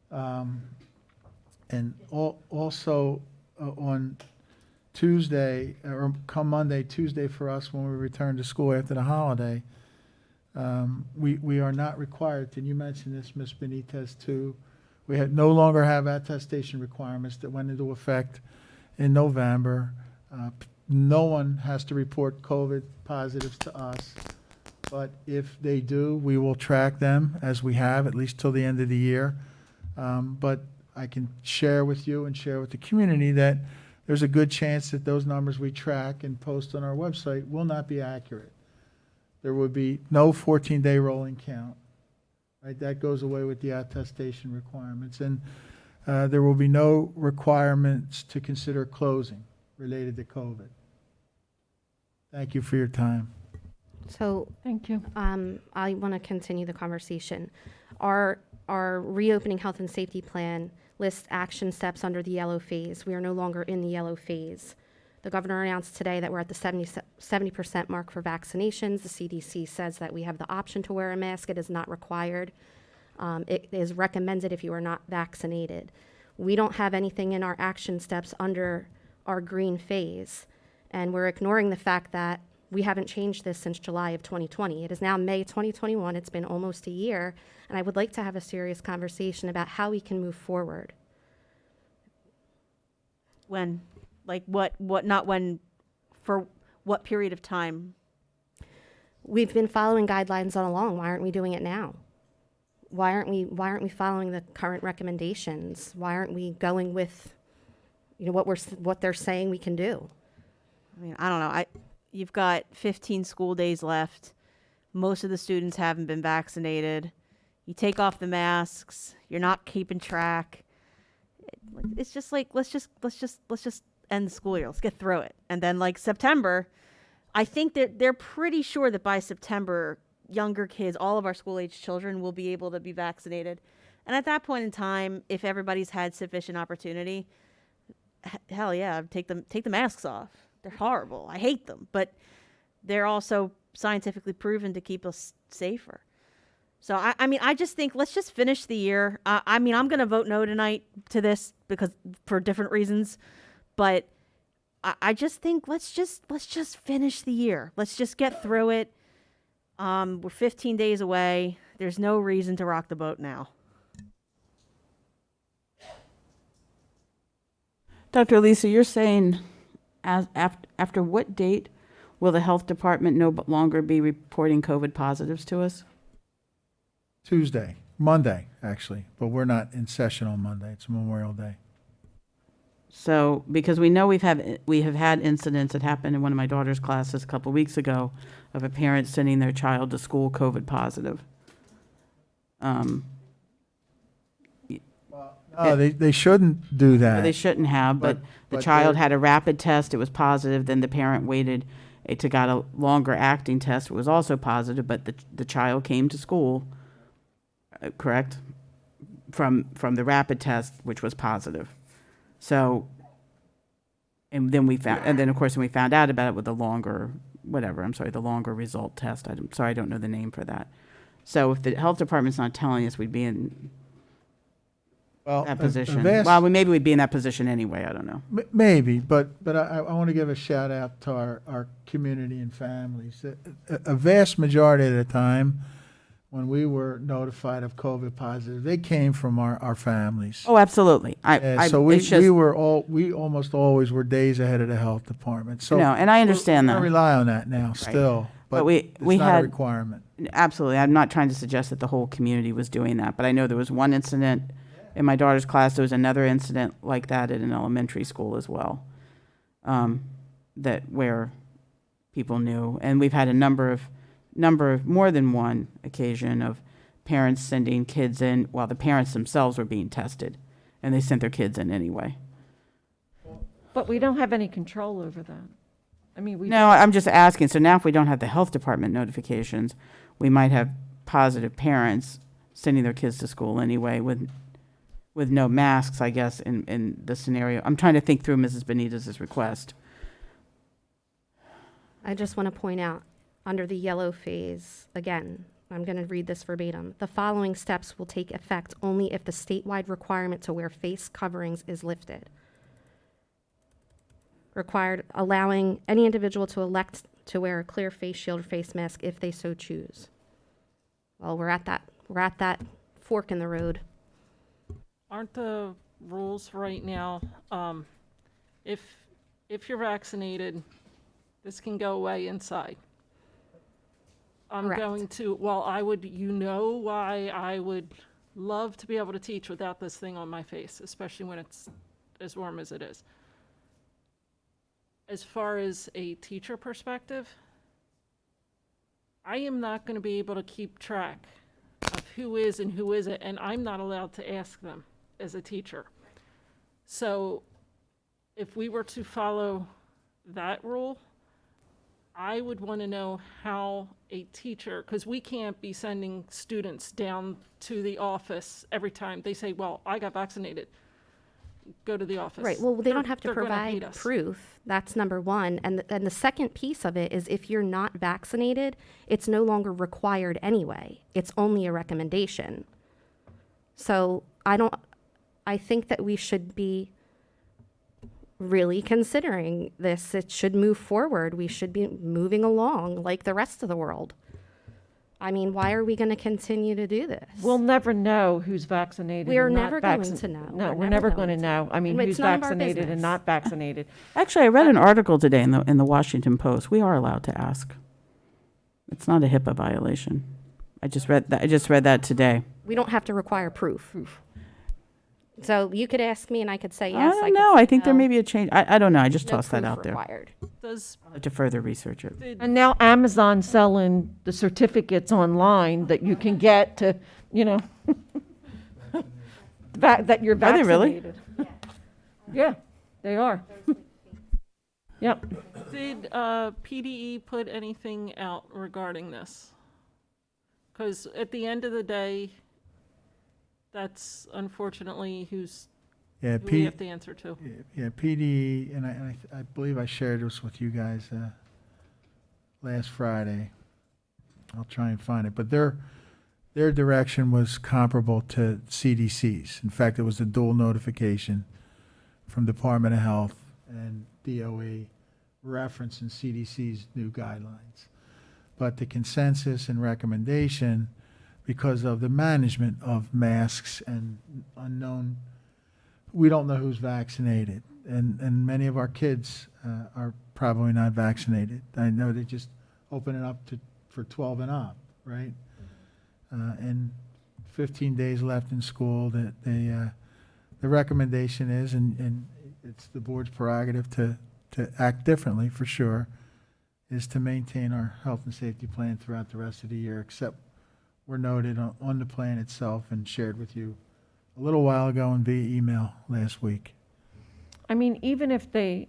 And also on Tuesday, or come Monday, Tuesday for us when we return to school after the holiday, we are not required, and you mentioned this, Ms. Benitez, too, We no longer have attestation requirements that went into effect in November. No one has to report COVID positives to us, but if they do, we will track them as we have, at least till the end of the year. But I can share with you and share with the community that there's a good chance that those numbers we track and post on our website will not be accurate. There would be no 14-day rolling count. Right, that goes away with the attestation requirements, and there will be no requirements to consider closing related to COVID. Thank you for your time. So, Thank you. I want to continue the conversation. Our reopening health and safety plan lists action steps under the yellow phase. We are no longer in the yellow phase. The governor announced today that we're at the 70% mark for vaccinations. The CDC says that we have the option to wear a mask. It is not required. It is recommended if you are not vaccinated. We don't have anything in our action steps under our green phase, and we're ignoring the fact that we haven't changed this since July of 2020. It is now May 2021. It's been almost a year, and I would like to have a serious conversation about how we can move forward. When? Like what, not when, for what period of time? We've been following guidelines all along. Why aren't we doing it now? Why aren't we following the current recommendations? Why aren't we going with, what they're saying we can do? I mean, I don't know. You've got 15 school days left. Most of the students haven't been vaccinated. You take off the masks. You're not keeping track. It's just like, let's just end the school year. Let's get through it. And then like September, I think that they're pretty sure that by September, younger kids, all of our school age children will be able to be vaccinated. And at that point in time, if everybody's had sufficient opportunity, hell yeah, take the masks off. They're horrible. I hate them, but they're also scientifically proven to keep us safer. So I mean, I just think let's just finish the year. I mean, I'm going to vote no tonight to this because for different reasons, but I just think let's just finish the year. Let's just get through it. We're 15 days away. There's no reason to rock the boat now. Dr. Lisa, you're saying after what date will the health department no longer be reporting COVID positives to us? Monday, actually, but we're not in session on Monday. It's Memorial Day. So, because we know we have had incidents that happened in one of my daughter's classes a couple of weeks ago of a parent sending their child to school COVID positive. They shouldn't do that. They shouldn't have, but the child had a rapid test. It was positive. Then the parent waited to got a longer acting test. It was also positive, but the child came to school, correct, from the rapid test, which was positive. So, and then of course, when we found out about it with the longer result test. I'm sorry, I don't know the name for that. So if the health department's not telling us, we'd be in that position. Maybe we'd be in that position anyway. I don't know. Maybe, but I want to give a shout out to our community and families. A vast majority of the time, when we were notified of COVID positive, they came from our families. Oh, absolutely. So we almost always were days ahead of the health department. So no, and I understand that. We rely on that now still, but we not had a requirement. Absolutely. I'm not trying to suggest that the whole community was doing that, but I know there was one incident in my daughter's class. There was another incident like that at an elementary school as well, where people knew, and we've had a number of more than one occasion of parents sending kids in while the parents themselves were being tested, and they sent their kids in anyway. But we don't have any control over that. I mean, No, I'm just asking. So now if we don't have the health department notifications, we might have positive parents sending their kids to school anyway with no masks, I guess, in the scenario. I'm trying to think through Mrs. Benitez's request. I just want to point out, under the yellow phase, again, I'm going to read this verbatim. The following steps will take effect only if the statewide requirement to wear face coverings is lifted. Required, allowing any individual to elect to wear a clear face shield or face mask if they so choose. Well, we're at that fork in the road. Aren't the rules right now, if you're vaccinated, this can go away inside? I'm Correct. going to, why I would love to be able to teach without this thing on my face, especially when it's as warm as it is. As far as a teacher perspective, I am not going to be able to keep track of who is and who isn't, and I'm not allowed to ask them as a teacher. So if we were to follow that rule, I would want to know how a teacher, because we can't be sending students down to the office every time they say, well, I got vaccinated. Go to the office. Right. Well, they don't have to They're gonna hate provide us. proof. That's number one. And the second piece of it is if you're not vaccinated, it's no longer required anyway. It's only a recommendation. So I think that we should be really considering this. It should move forward. We should be moving along like the rest of the world. I mean, why are we going to continue to do this? We'll never know who's vaccinated. We are and not never going vaccin- to know. No, We're we're never never going going to to. know. I mean, It's who's none of our vaccinated and business. not vaccinated. Actually, I read an article today in the Washington Post. We are allowed to ask. It's not a HIPAA violation. I just read that today. We don't have to require proof. So you could ask me and I could say I yes. don't know. I think there may be a change. I don't know. I just No tossed that proof out there. required. Does To further research it. And now Amazon's selling the certificates online that you can get to, that you're Are they really? vaccinated. Yeah, they are. Yep. Did PDE put anything out regarding this? Because at the end of the day, that's unfortunately who we have to answer to. Yeah, PD, and I believe I shared this with you guys last Friday. I'll try and find it, but their direction was comparable to CDC's. In fact, it was a dual notification from Department of Health and DOE referencing CDC's new guidelines. But the consensus and recommendation, because of the management of masks and unknown, we don't know who's vaccinated. And many of our kids are probably not vaccinated. I know they just open it up for 12 and up, right? And 15 days left in school. That the recommendation is, and it's the board's prerogative to act differently for sure, is to maintain our health and safety plan throughout the rest of the year, except were noted on the plan itself and shared with you a little while ago and via email last week. I mean, even if they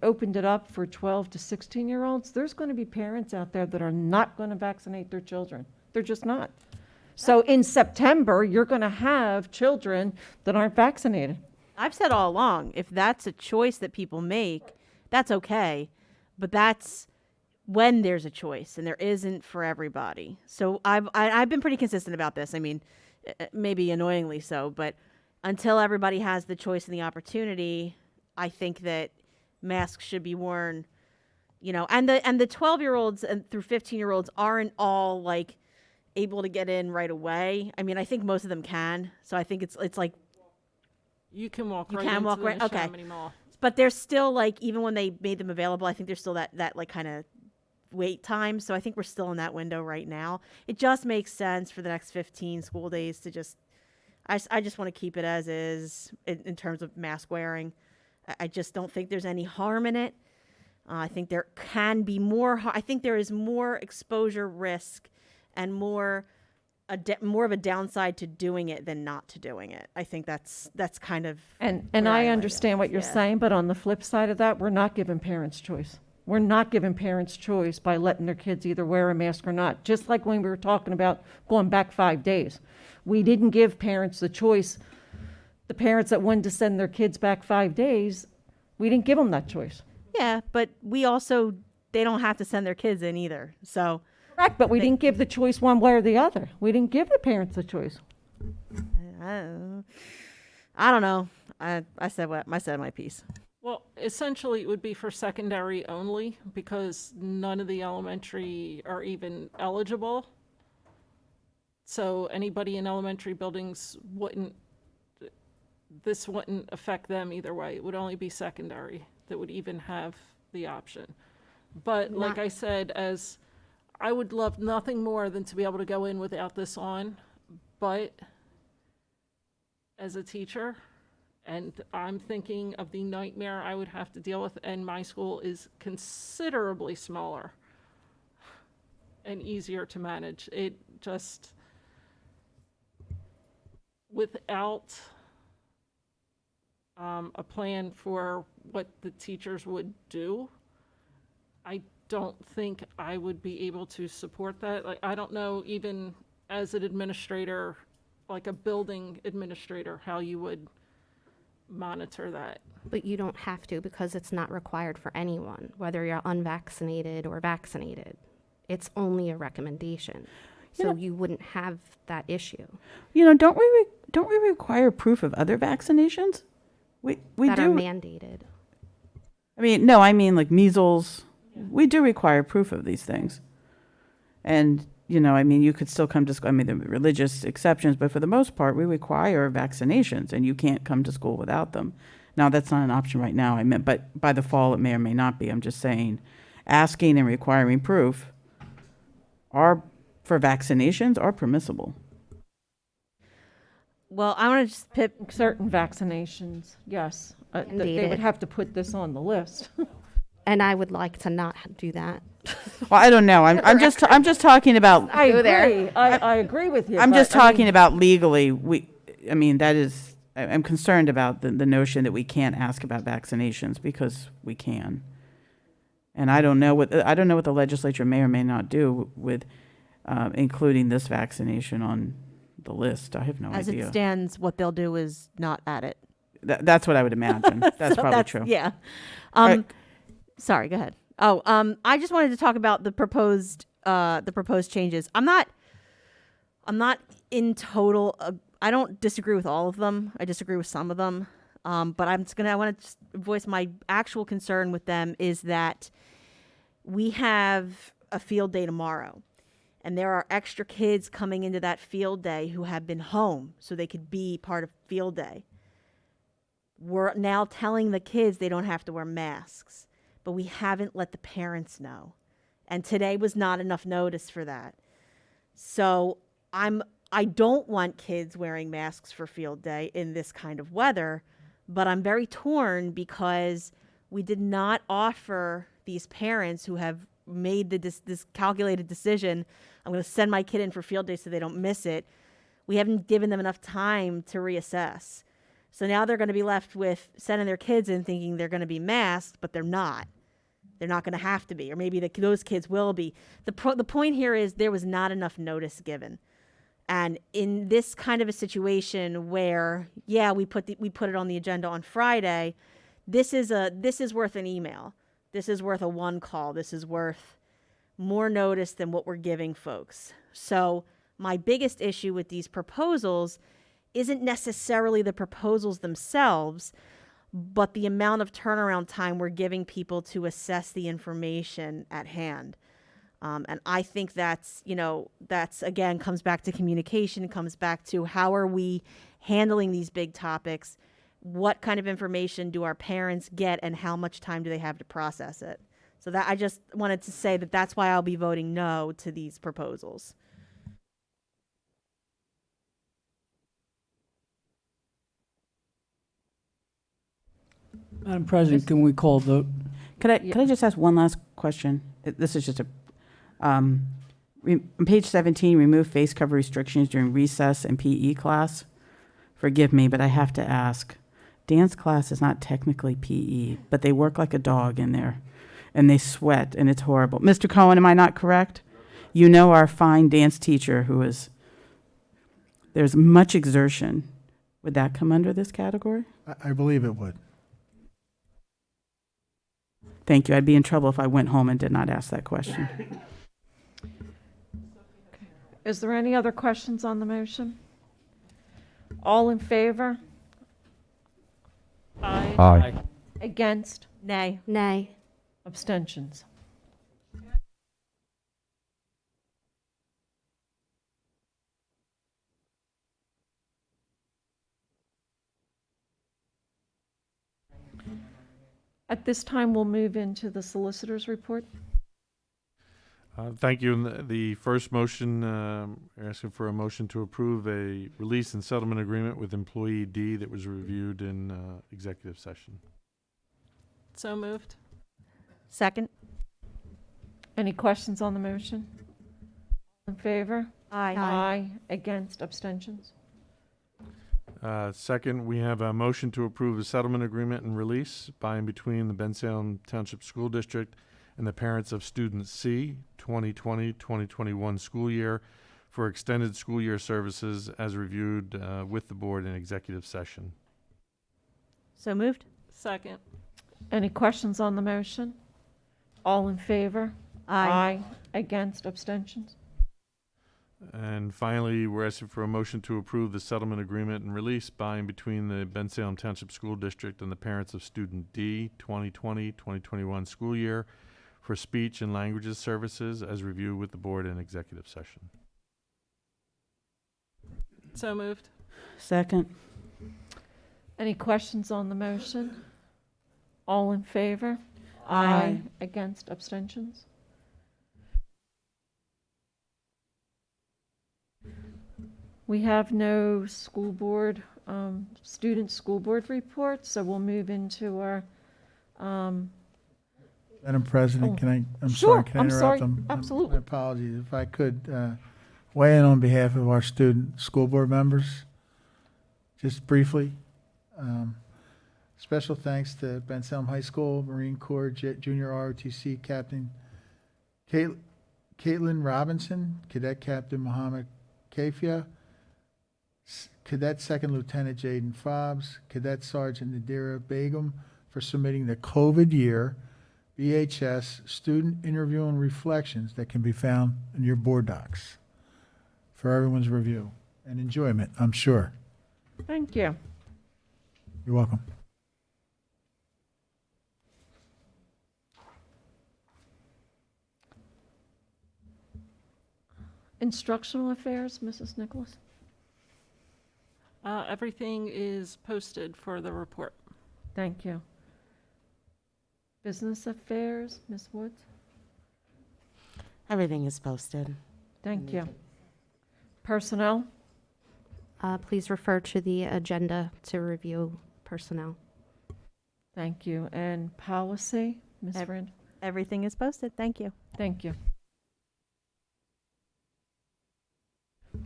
opened it up for 12 to 16-year-olds, there's going to be parents out there that are not going to vaccinate their children. They're just not. So in September, you're going to have children that aren't vaccinated. I've said all along, if that's a choice that people make, that's okay. But that's when there's a choice, and there isn't for everybody. So I've been pretty consistent about this. I mean, maybe annoyingly so, but until everybody has the choice and the opportunity, I think that masks should be worn, and the 12-year-olds and through 15-year-olds aren't all like able to get in right away. I mean, I think most of them can. So I think it's like You can walk you right can into walk the right. Okay, Neshaminy Mall. but there's still like even when they made them available, I think there's still that like kind of wait time. So I think we're still in that window right now. It just makes sense for the next 15 school days to just. I just want to keep it as is in terms of mask wearing. I just don't think there's any harm in it. I think there can be more. I think there is more exposure risk and more of a downside to doing it than not to doing it. I think that's kind of. And where I land. understand what you're Yeah. saying, but on the flip side of that, we're not giving parents choice. We're not giving parents choice by letting their kids either wear a mask or not. Just like when we were talking about going back 5 days. We didn't give parents the choice. The parents that wanted to send their kids back 5 days, we didn't give them that choice. Yeah, but they don't have to send their kids in either. So. Correct, but we didn't give the choice one way or the other. We didn't give the parents the choice. I don't know. I said my piece. Well, essentially, it would be for secondary only because none of the elementary are even eligible. So anybody in elementary buildings wouldn't, this wouldn't affect them either way. It would only be secondary that would even have the option. But like I said, as I would love nothing more than to be able to go in without this on, but as a teacher, and I'm thinking of the nightmare I would have to deal with, and my school is considerably smaller and easier to manage. It just, without a plan for what the teachers would do, I don't think I would be able to support that. Like, I don't know, even as an administrator, like a building administrator, how you would monitor that. But you don't have to, because it's not required for anyone, whether you're unvaccinated or vaccinated. It's only a recommendation. So you wouldn't have that issue. You know, don't we require proof of other vaccinations? We that do. are mandated. I mean, no, I mean like measles. We do require proof of these things. And, you know, I mean, you could still come to school. I mean, there are religious exceptions, but for the most part, we require vaccinations, and you can't come to school without them. Now, that's not an option right now. I meant, but by the fall, it may or may not be. I'm just saying, asking and requiring proof for vaccinations are permissible. Well, I want to just pip Certain vaccinations, yes. They Mandated. would have to put this on the list. And I would like to not do that. Well, I don't know. I'm just talking about. I Go there. agree. I agree with you. I'm but, just I mean, talking about legally. I'm concerned about the notion that we can't ask about vaccinations because we can. And I don't know what the legislature may or may not do with including this vaccination on the list. I have no As idea. it stands, what they'll do is not add it. That's what I would imagine. That's So probably true. Yeah. Right. Sorry, go ahead. I just wanted to talk about the proposed changes. I'm not in total. I don't disagree with all of them. I disagree with some of them. But I want to voice my actual concern with them is that we have a field day tomorrow, and there are extra kids coming into that field day who have been home so they could be part of field day. We're now telling the kids they don't have to wear masks, but we haven't let the parents know. And today was not enough notice for that. So I don't want kids wearing masks for field day in this kind of weather, but I'm very torn because we did not offer these parents who have made this calculated decision, I'm going to send my kid in for field day so they don't miss it. We haven't given them enough time to reassess. So now they're going to be left with sending their kids in thinking they're going to be masked, but they're not. They're not going to have to be, or maybe those kids will be. The point here is there was not enough notice given. And in this kind of a situation where, yeah, we put it on the agenda on Friday, this is worth an email. This is worth a one call. This is worth more notice than what we're giving folks. So my biggest issue with these proposals isn't necessarily the proposals themselves, but the amount of turnaround time we're giving people to assess the information at hand. And I think that's again, comes back to communication, comes back to how are we handling these big topics? What kind of information do our parents get and how much time do they have to process it? So that I just wanted to say that's why I'll be voting no to these proposals. Madam President, can we call a vote? Could I just ask one last question? This is just on page 17, remove face cover restrictions during recess and PE class. Forgive me, but I have to ask. Dance class is not technically PE, but they work like a dog in there, and they sweat, and it's horrible. Mr. Cohen, am I not correct? You know our fine dance teacher there's much exertion. Would that come under this category? I believe it would. Thank you. I'd be in trouble if I went home and did not ask that question. Is there any other questions on the motion? All in favor? Aye. Aye. Against? Nay. Nay. Abstentions? At this time, we'll move into the solicitor's report. Thank you. And the first motion, asking for a motion to approve a release and settlement agreement with employee D that was reviewed in executive session. So moved. Second? Any questions on the motion? In favor? Aye. Aye. Against, abstentions? Second, we have a motion to approve a settlement agreement and release by and between the Bensalem Township School District and the parents of student C, 2020-2021 school year, for extended school year services as reviewed with the board in executive session. So moved? Second. Any questions on the motion? All in favor? Aye. Against, abstentions? And finally, we're asking for a motion to approve the settlement agreement and release by and between the Bensalem Township School District and the parents of student D, 2020-2021 school year, for speech and languages services as reviewed with the board in executive session. So moved. Second? Any questions on the motion? All in favor? Aye. Against, abstentions? We have no school board, student school board reports, so we'll move into our, Madam President, I'm Sure, sorry, can I I'm interrupt sorry. them? Absolutely. My apologies. If I could weigh in on behalf of our student school board members, just briefly. Special thanks to Bensalem High School Marine Corps Junior ROTC Captain Caitlin Robinson, Cadet Captain Muhammad Kafia, Cadet Second Lieutenant Jaden Fobbs, Cadet Sergeant Nadira Begum for submitting the COVID year BHS student interview and reflections that can be found in your board docs for everyone's review and enjoyment, I'm sure. Thank you. You're welcome. Instructional affairs, Mrs. Nicholas? Everything is posted for the report. Thank you. Business affairs, Ms. Woods? Everything is posted. Thank you. Personnel? Please refer to the agenda to review personnel. Thank you. And policy, Ms. Friend? Everything is posted. Thank you. Thank you.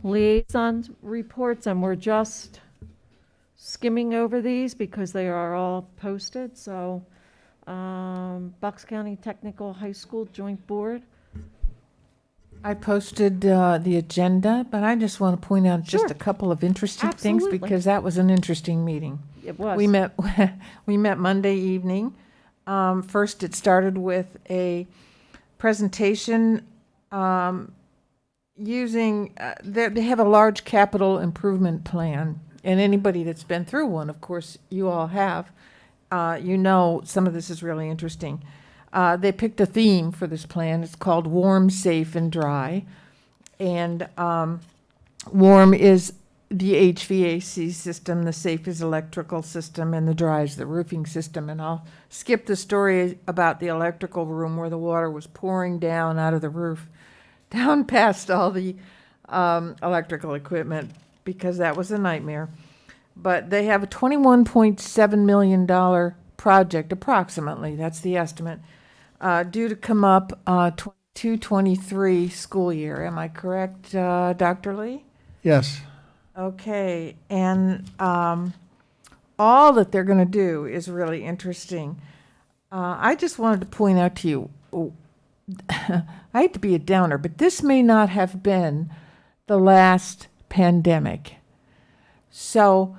Liaison reports, and we're just skimming over these because they are all posted. So, Bucks County Technical High School Joint Board. I posted the agenda, but I just want to point out just Sure. a couple of interesting things Absolutely. because that was an interesting meeting. It was. We met Monday evening. First, it started with a presentation using, they have a large capital improvement plan. And anybody that's been through one, of course, you all have, you know some of this is really interesting. They picked a theme for this plan. It's called Warm, Safe, and Dry. And warm is the HVAC system, the safe is electrical system, and the dry is the roofing system. And I'll skip the story about the electrical room where the water was pouring down out of the roof, down past all the electrical equipment, because that was a nightmare. But they have a $21.7 million project, approximately, that's the estimate, due to come up 22-23 school year. Am I correct, Dr. Lee? Yes. Okay, and all that they're going to do is really interesting. I just wanted to point out to you, I hate to be a downer, but this may not have been the last pandemic. So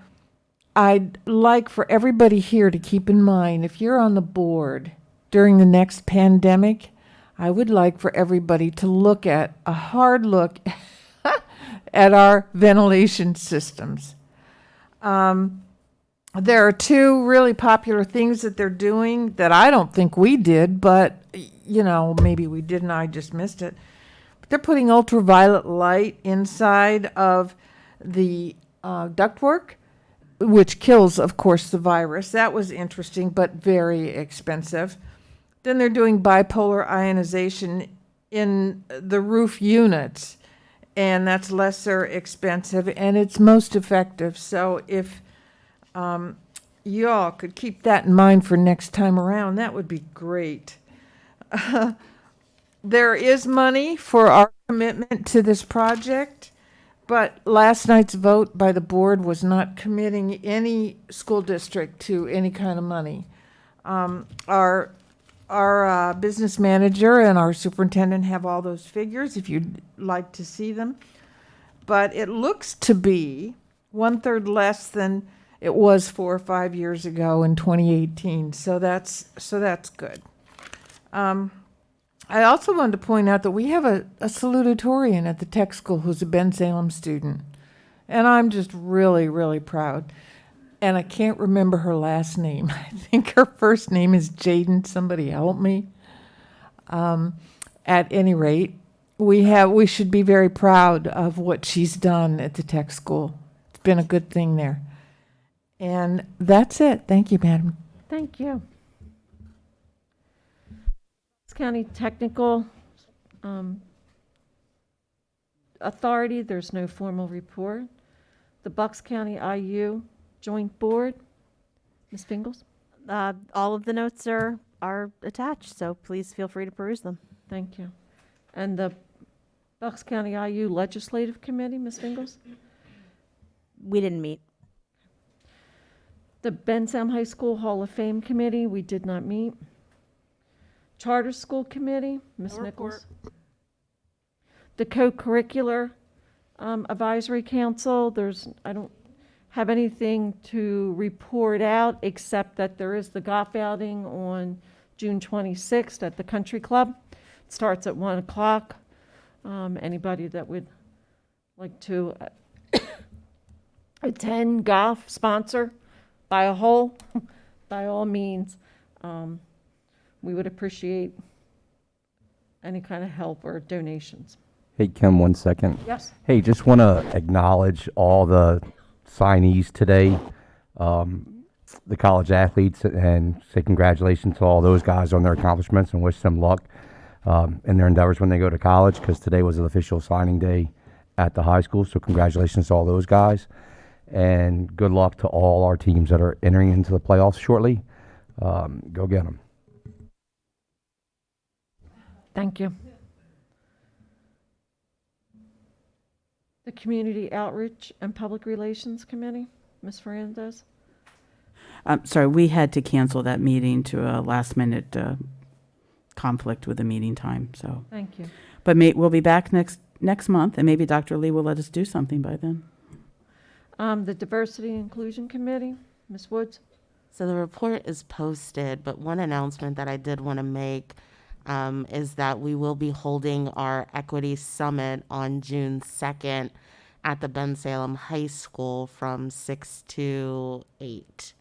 I'd like for everybody here to keep in mind, if you're on the board during the next pandemic, I would like for everybody to look at a hard look at our ventilation systems. There are two really popular things that they're doing that I don't think we did, but, you know, maybe we did and I just missed it. But they're putting ultraviolet light inside of the ductwork which kills, of course, the virus. That was interesting, but very expensive. Then they're doing bipolar ionization in the roof units, and that's lesser expensive, and it's most effective. So if y'all could keep that in mind for next time around, that would be great. There is money for our commitment to this project, but last night's vote by the board was not committing any school district to any kind of money. Our business manager and our superintendent have all those figures if you'd like to see them. But it looks to be 1/3 less than it was 4 or 5 years ago in 2018. So that's good. I also wanted to point out that we have a salutatorian at the tech school who's a Ben Salem student. And I'm just really, really proud. And I can't remember her last name. I think her first name is Jaden. Somebody help me. At any rate, we should be very proud of what she's done at the tech school. It's been a good thing there. And that's it. Thank you, Madam. Thank you. County Technical Authority, there's no formal report. The Bucks County IU Joint Board, Ms. Fingles? All of the notes are attached, so please feel free to peruse them. Thank you. And the Bucks County IU Legislative Committee, Ms. Fingles? We didn't meet. The Ben Salem High School Hall of Fame Committee, we did not meet. Charter School Committee, Ms. No Nichols. The Co-Curricular Advisory Council, I don't have anything to report out except that there is the golf outing on June 26th at the Country Club. It starts at 1 o'clock. Anybody that would like to attend golf, sponsor, buy a hole, by all means. We would appreciate any kind of help or donations. Hey, Kim, 1 second. Yes. Hey, just want to acknowledge all the signees today, the college athletes, and say congratulations to all those guys on their accomplishments and wish them luck in their endeavors when they go to college, because today was the official signing day at the high school. So congratulations to all those guys, and good luck to all our teams that are entering into the playoffs shortly. Go get them. Thank you. The Community Outreach and Public Relations Committee, Ms. Fernandez? Sorry, we had to cancel that meeting to a last-minute conflict with the meeting time, so. Thank you. But we'll be back next month, and maybe Dr. Lee will let us do something by then. The Diversity and Inclusion Committee, Ms. Woods? So the report is posted, but one announcement that I did want to make is that we will be holding our Equity Summit on June 2nd at the Ben Salem High School from 6 to 8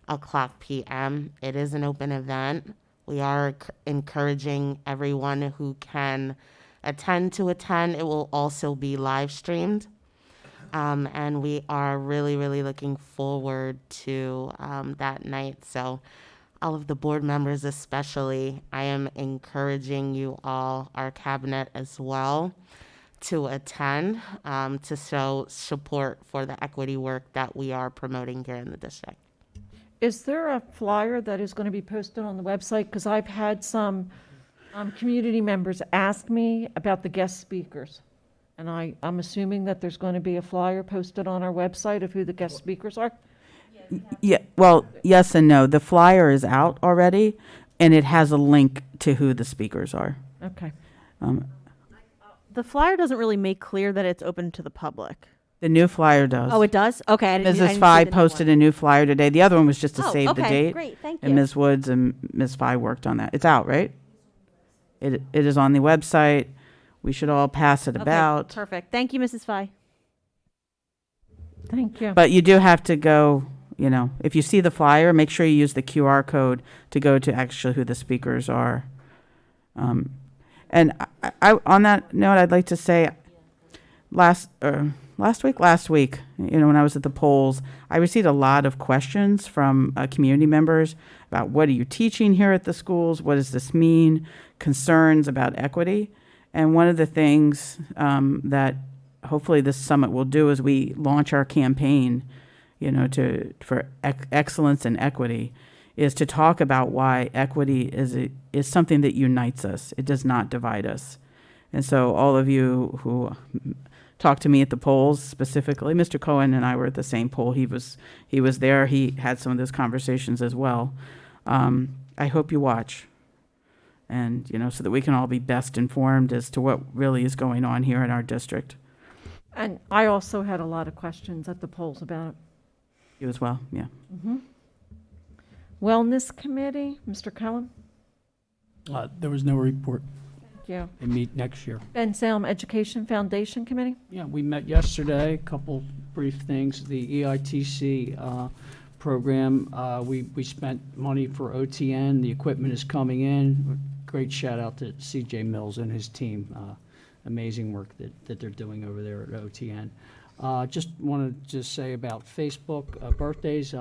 o'clock p.m. It is an open event. We are encouraging everyone who can attend to attend. It will also be live streamed. And we are really, really looking forward to that night. So all of the board members especially, I am encouraging you all, our cabinet as well, to attend to show support for the equity work that we are promoting here in the district. Is there a flyer that is going to be posted on the website? Because I've had some community members ask me about the guest speakers. And I'm assuming that there's going to be a flyer posted on our website of who the guest speakers are? Yeah, well, yes and no. The flyer is out already, and it has a link to who the speakers are. Okay. The flyer doesn't really make clear that it's open to the public. The new flyer does. Oh, it does? Okay. I didn't Mrs. see Fye the new posted one. a new flyer today. The other one was just to Oh, save the okay, date. great, thank And you. Ms. Woods and Ms. Fye worked on that. It's out, right? It is on the website. We should all pass it Okay, about. perfect. Thank you, Mrs. Fye. Thank you. But you do have to go, if you see the flyer, make sure you use the QR code to go to actually who the speakers are. And I on that note, I'd like to say last week, when I was at the polls, I received a lot of questions from community members about what are you teaching here at the schools? What does this mean? Concerns about equity. And one of the things that hopefully this summit will do is we launch our campaign, for excellence and equity, is to talk about why equity is something that unites us. It does not divide us. And so all of you who talked to me at the polls, specifically, Mr. Cohen and I were at the same poll. He was there. He had some of those conversations as well. I hope you watch, and so that we can all be best informed as to what really is going on here in our district. And I also had a lot of questions at the polls about it. You as well, yeah. Wellness Committee, Mr. Cullen? There was no report. Thank you. They meet next year. Ben Salem Education Foundation Committee? Yeah, we met yesterday, a couple brief things. The EITC program, we spent money for OTN. The equipment is coming in. Great shout out to CJ Mills and his team. Amazing work that they're doing over there at OTN. Just wanted to say about Facebook birthdays.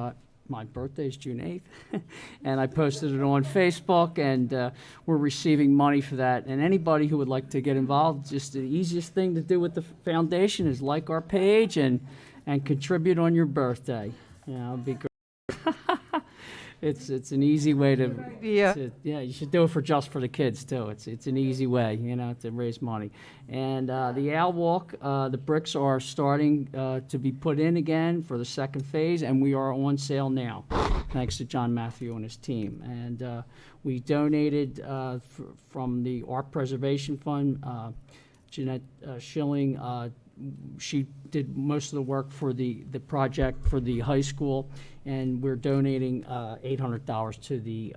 My birthday's June 8th, and I posted it on Facebook, and we're receiving money for that. And anybody who would like to get involved, just the easiest thing to do with the foundation is like our page and contribute on your birthday. It'd be great. It's an easy way to you should do it just for the kids too. It's an easy way, to raise money. And the Owl Walk, the bricks are starting to be put in again for the second phase, and we are on sale now, thanks to John Matthew and his team. And we donated from the Art Preservation Fund. Jeanette Schilling, she did most of the work for the project for the high school, and we're donating $800 to the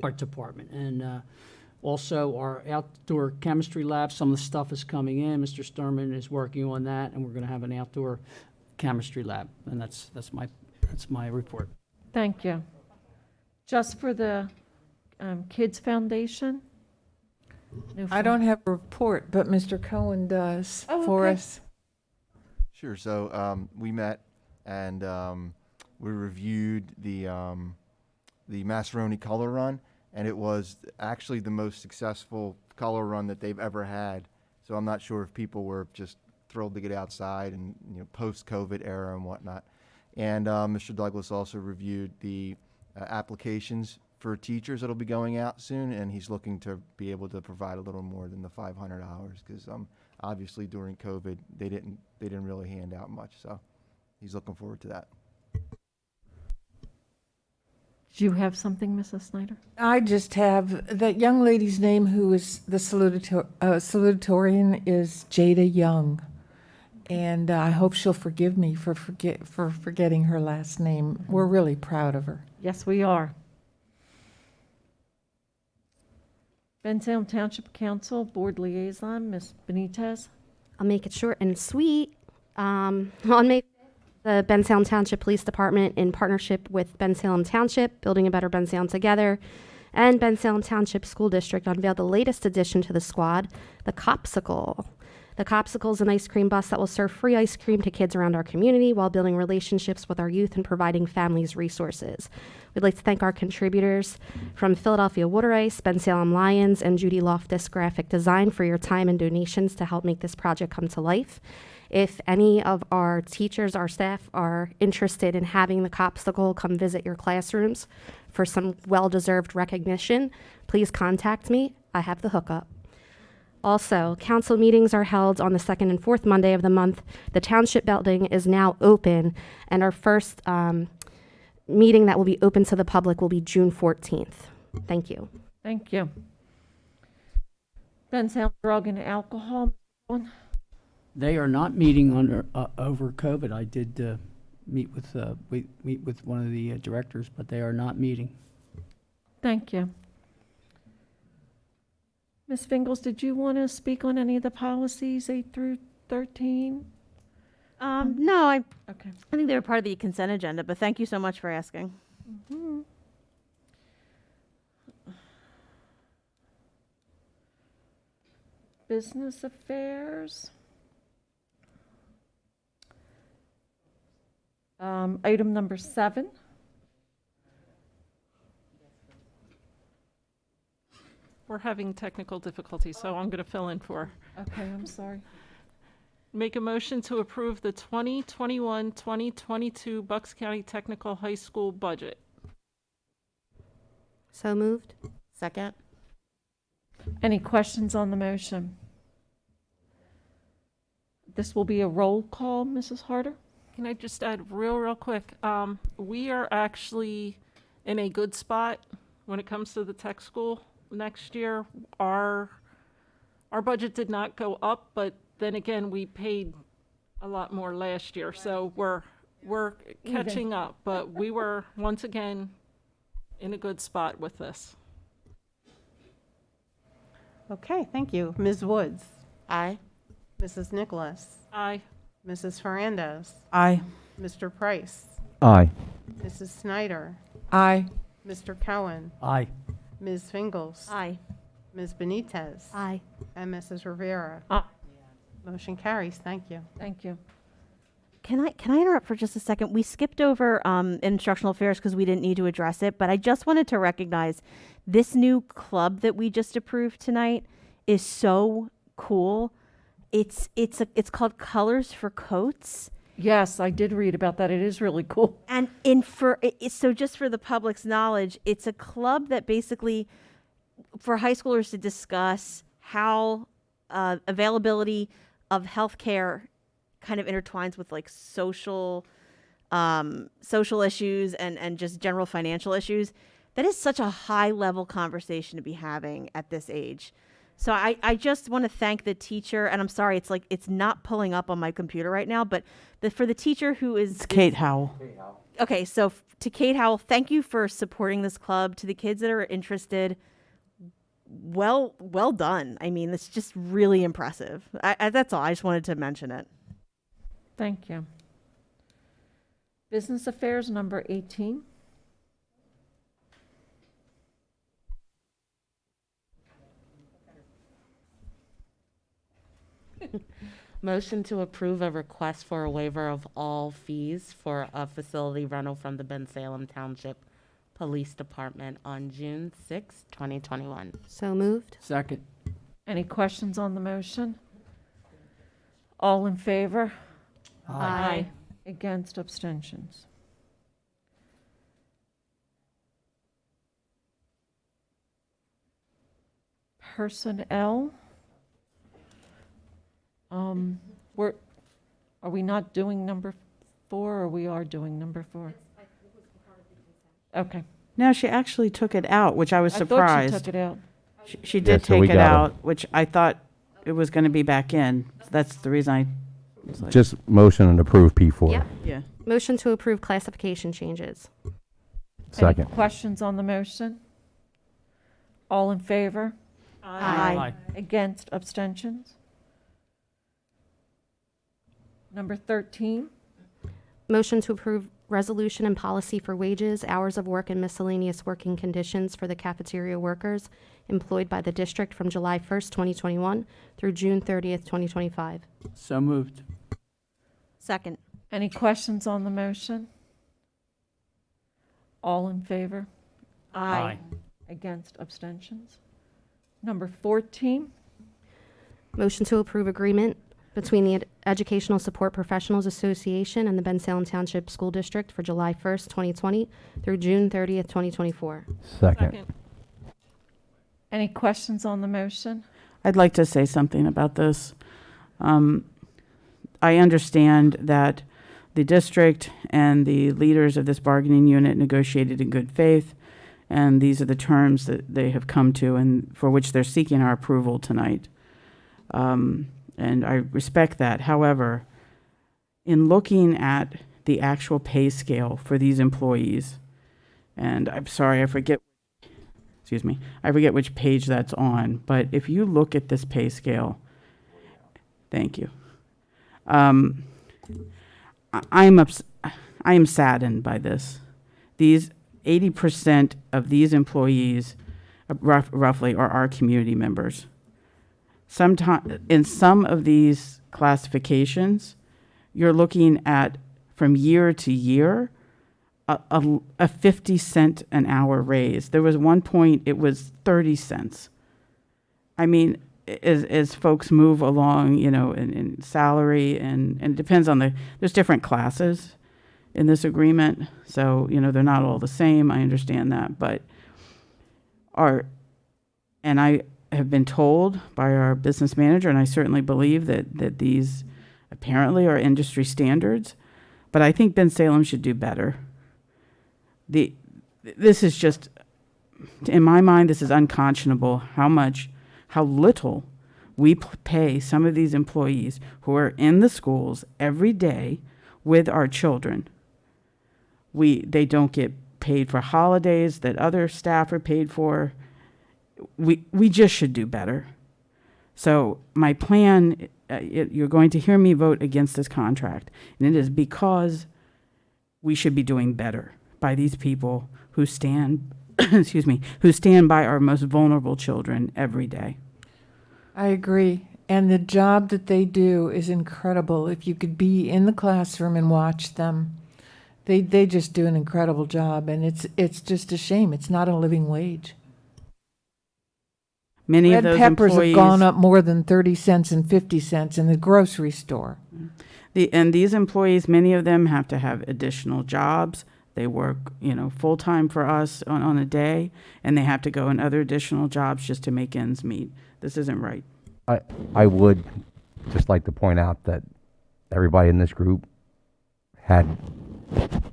art department. And also our outdoor chemistry lab, some of the stuff is coming in. Mr. Sturman is working on that, and we're going to have an outdoor chemistry lab. And that's my report. Thank you. Just for the Kids Foundation? I don't have a report, but Mr. Cohen does for okay. us. Sure. So we met and we reviewed the Massaroni Color Run, and it was actually the most successful color run that they've ever had. So I'm not sure if people were just thrilled to get outside and post-COVID era and whatnot. And Mr. Douglas also reviewed the applications for teachers that'll be going out soon, and he's looking to be able to provide a little more than the $500 because obviously during COVID they didn't really hand out much, so he's looking forward to that. Do you have something, Mrs. Snyder? I just have that young lady's name who is the salutatorian is Jada Young. And I hope she'll forgive me for forgetting her last name. We're really proud of her. Yes, we are. Ben Salem Township Council Board Liaison, Ms. Benitez. I'll make it short and sweet. On May 5th, the Ben Salem Township Police Department, in partnership with Ben Salem Township, Building a Better Ben Salem Together, and Ben Salem Township School District, unveiled the latest addition to the squad, the Copsicle. The Copsicle is an ice cream bus that will serve free ice cream to kids around our community while building relationships with our youth and providing families resources. We'd like to thank our contributors from Philadelphia Water Ice, Ben Salem Lions, and Judy Loftus Graphic Design for your time and donations to help make this project come to life. If any of our teachers, our staff, are interested in having the Copsicle come visit your classrooms for some well-deserved recognition, please contact me. I have the hookup. Also, council meetings are held on the second and fourth Monday of the month. The township building is now open, and our first meeting that will be open to the public will be June 14th. Thank you. Thank you. Ben Salem Drug and Alcohol. They are not meeting over COVID. I did meet with one of the directors, but they are not meeting. Thank you. Ms. Fingles, did you want to speak on any of the policies 8 through 13? No, I Okay. think they were part of the consent agenda, but thank you so much for asking. Mhm. Business affairs. Item number 7. We're having technical difficulties, so I'm going to fill in for. Okay, I'm sorry. Make a motion to approve the 2021-2022 Bucks County Technical High School budget. So moved. Second. Any questions on the motion? This will be a roll call, Mrs. Harder? Can I just add real quick? We are actually in a good spot when it comes to the tech school next year. Our budget did not go up, but then again, we paid a lot more last year, so we're catching up. But we were once again in a good spot with this. Okay, thank you. Ms. Woods? Aye. Mrs. Nicholas? Aye. Mrs. Ferrandos? Aye. Mr. Price? Aye. Mrs. Snyder? Aye. Mr. Cohen? Aye. Ms. Fingles? Aye. Ms. Benitez? Aye. And Mrs. Rivera? Aye. Motion carries. Thank you. Thank you. Can I interrupt for just a second? We skipped over instructional affairs because we didn't need to address it, but I just wanted to recognize this new club that we just approved tonight is so cool. It's called Colors for Coats. Yes, I did read about that. It is really cool. And so just for the public's knowledge, it's a club that basically for high schoolers to discuss how availability of healthcare kind of intertwines with like social issues and just general financial issues. That is such a high level conversation to be having at this age. So I just want to thank the teacher, and I'm sorry, it's not pulling up on my computer right now, but for the teacher who is... It's Kate Howell. Okay, so to Kate Howell, thank you for supporting this club. To the kids that are interested, well done. I mean, it's just really impressive. That's all. I just wanted to mention it. Thank you. Business Affairs, number 18. Motion to approve a request for a waiver of all fees for a facility rental from the Bensalem Township Police Department on June 6, 2021. So moved. Second. Any questions on the motion? All in favor? Aye. Against, abstentions. Personnel. Are we not doing number 4, or we are doing number 4? Okay. No, she actually took it out, which I was surprised. I thought she took it out. She did so we take it got out, which I thought it was going to be back in. So that's the reason I was like, Just motion and approve P4. Yep. yeah. Motion to approve classification changes. Second. Any questions on the motion? All in favor? Aye. Against, abstentions? Number 13. Motion to approve resolution and policy for wages, hours of work, and miscellaneous working conditions for the cafeteria workers employed by the district from July 1st, 2021 through June 30th, 2025. So moved. Second. Any questions on the motion? All in favor? Aye. Against, abstentions? Number 14. Motion to approve agreement between the Educational Support Professionals Association and the Bensalem Township School District for July 1st, 2020 through June 30th, 2024. Second. Any questions on the motion? I'd like to say something about this. I understand that the district and the leaders of this bargaining unit negotiated in good faith, and these are the terms that they have come to and for which they're seeking our approval tonight. And I respect that. However, in looking at the actual pay scale for these employees, and I'm sorry, I forget which page that's on, but if you look at this pay scale, thank you. I am saddened by this. These 80% of these employees, roughly, are our community members. In some of these classifications, you're looking at from year to year a 50 cent an hour raise. There was one point it was 30 cents. I mean, as folks move along, you know, in salary and it depends on there's different classes in this agreement. So, you know, they're not all the same. I understand that, but and I have been told by our business manager, and I certainly believe that these apparently are industry standards, but I think Bensalem should do better. This is just, in my mind, this is unconscionable how little we pay some of these employees who are in the schools every day with our children. They don't get paid for holidays that other staff are paid for. We just should do better. So my plan, you're going to hear me vote against this contract, and it is because we should be doing better by these people who stand, who stand by our most vulnerable children every day. I agree. And the job that they do is incredible. If you could be in the classroom and watch them, they just do an incredible job. And it's just a shame. It's not a living wage. Many Red of those peppers employees have gone up more than 30 cents and 50 cents in the grocery store. And these employees, many of them have to have additional jobs. They work, you know, full-time for us on a day, and they have to go in other additional jobs just to make ends meet. This isn't right. I would just like to point out that everybody in this group had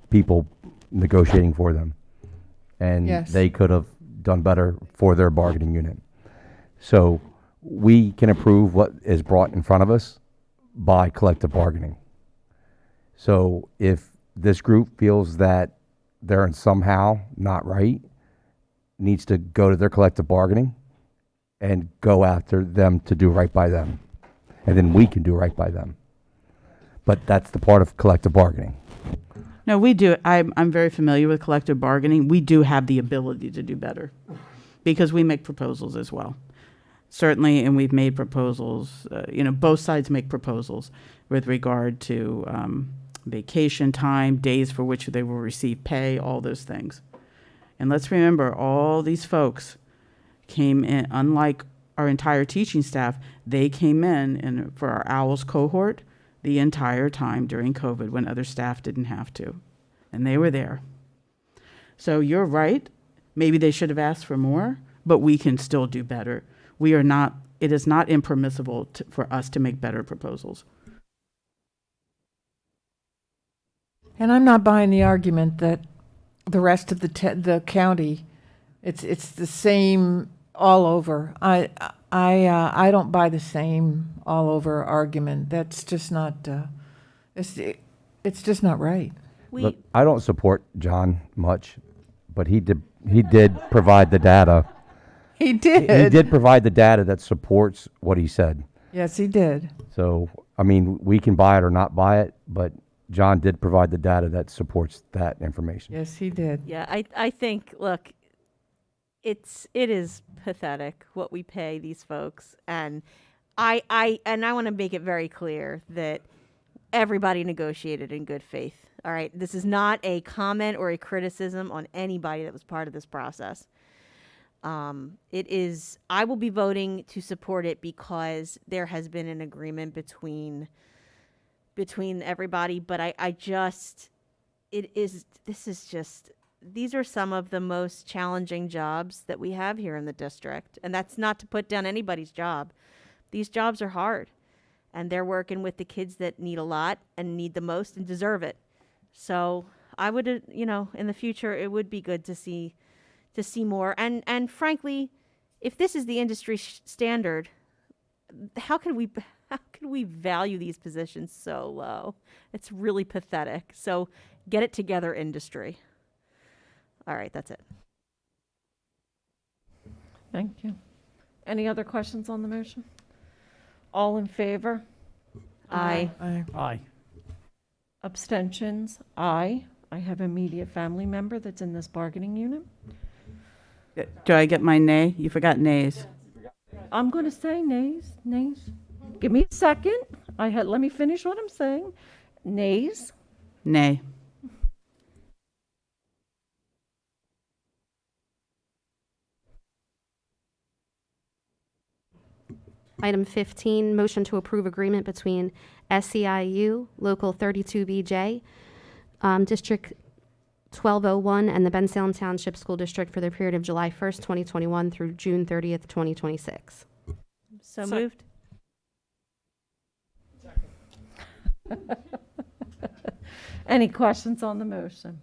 people negotiating for them, and Yes. they could have done better for their bargaining unit. So we can approve what is brought in front of us by collective bargaining. So if this group feels that they're somehow not right, needs to go to their collective bargaining and go after them to do right by them. And then we can do right by them. But that's the part of collective bargaining. No, we do. I'm very familiar with collective bargaining. We do have the ability to do better because we make proposals as well. Certainly, and we've made proposals, you know, both sides make proposals with regard to vacation time, days for which they will receive pay, all those things. And let's remember, all these folks came in, unlike our entire teaching staff, they came in and for our OWLS cohort the entire time during COVID when other staff didn't have to. And they were there. So you're right. Maybe they should have asked for more, but we can still do better. It is not impermissible for us to make better proposals. And I'm not buying the argument that the rest of the county, it's the same all over. I don't buy the same all over argument. That's just not. It's just not right. Look, I don't support John much, but he did provide the data. He did. He did provide the data that supports what he said. Yes, he did. So, I mean, we can buy it or not buy it, but John did provide the data that supports that information. Yes, he did. Yeah, I think, look, it is pathetic what we pay these folks, and I want to make it very clear that everybody negotiated in good faith. All right, this is not a comment or a criticism on anybody that was part of this process. I will be voting to support it because there has been an agreement between everybody, but these are some of the most challenging jobs that we have here in the district. And that's not to put down anybody's job. These jobs are hard, and they're working with the kids that need a lot and need the most and deserve it. So I would, in the future, it would be good to see more. And frankly, if this is the industry standard, how can we value these positions so low? It's really pathetic. So get it together, industry. All right, that's it. Thank you. Any other questions on the motion? All in favor? Aye. Aye. Abstentions? Aye. I have an immediate family member that's in this bargaining unit. Do I get my nay? You forgot nays. I'm going to say nays. Nays. Give me a second. Let me finish what I'm saying. Nays. Nay. Item 15, motion to approve agreement between SEIU Local 32BJ, District 1201, and the Ben Salem Township School District for the period of July 1st, 2021 through June 30th, 2026. So moved. Any questions on the motion?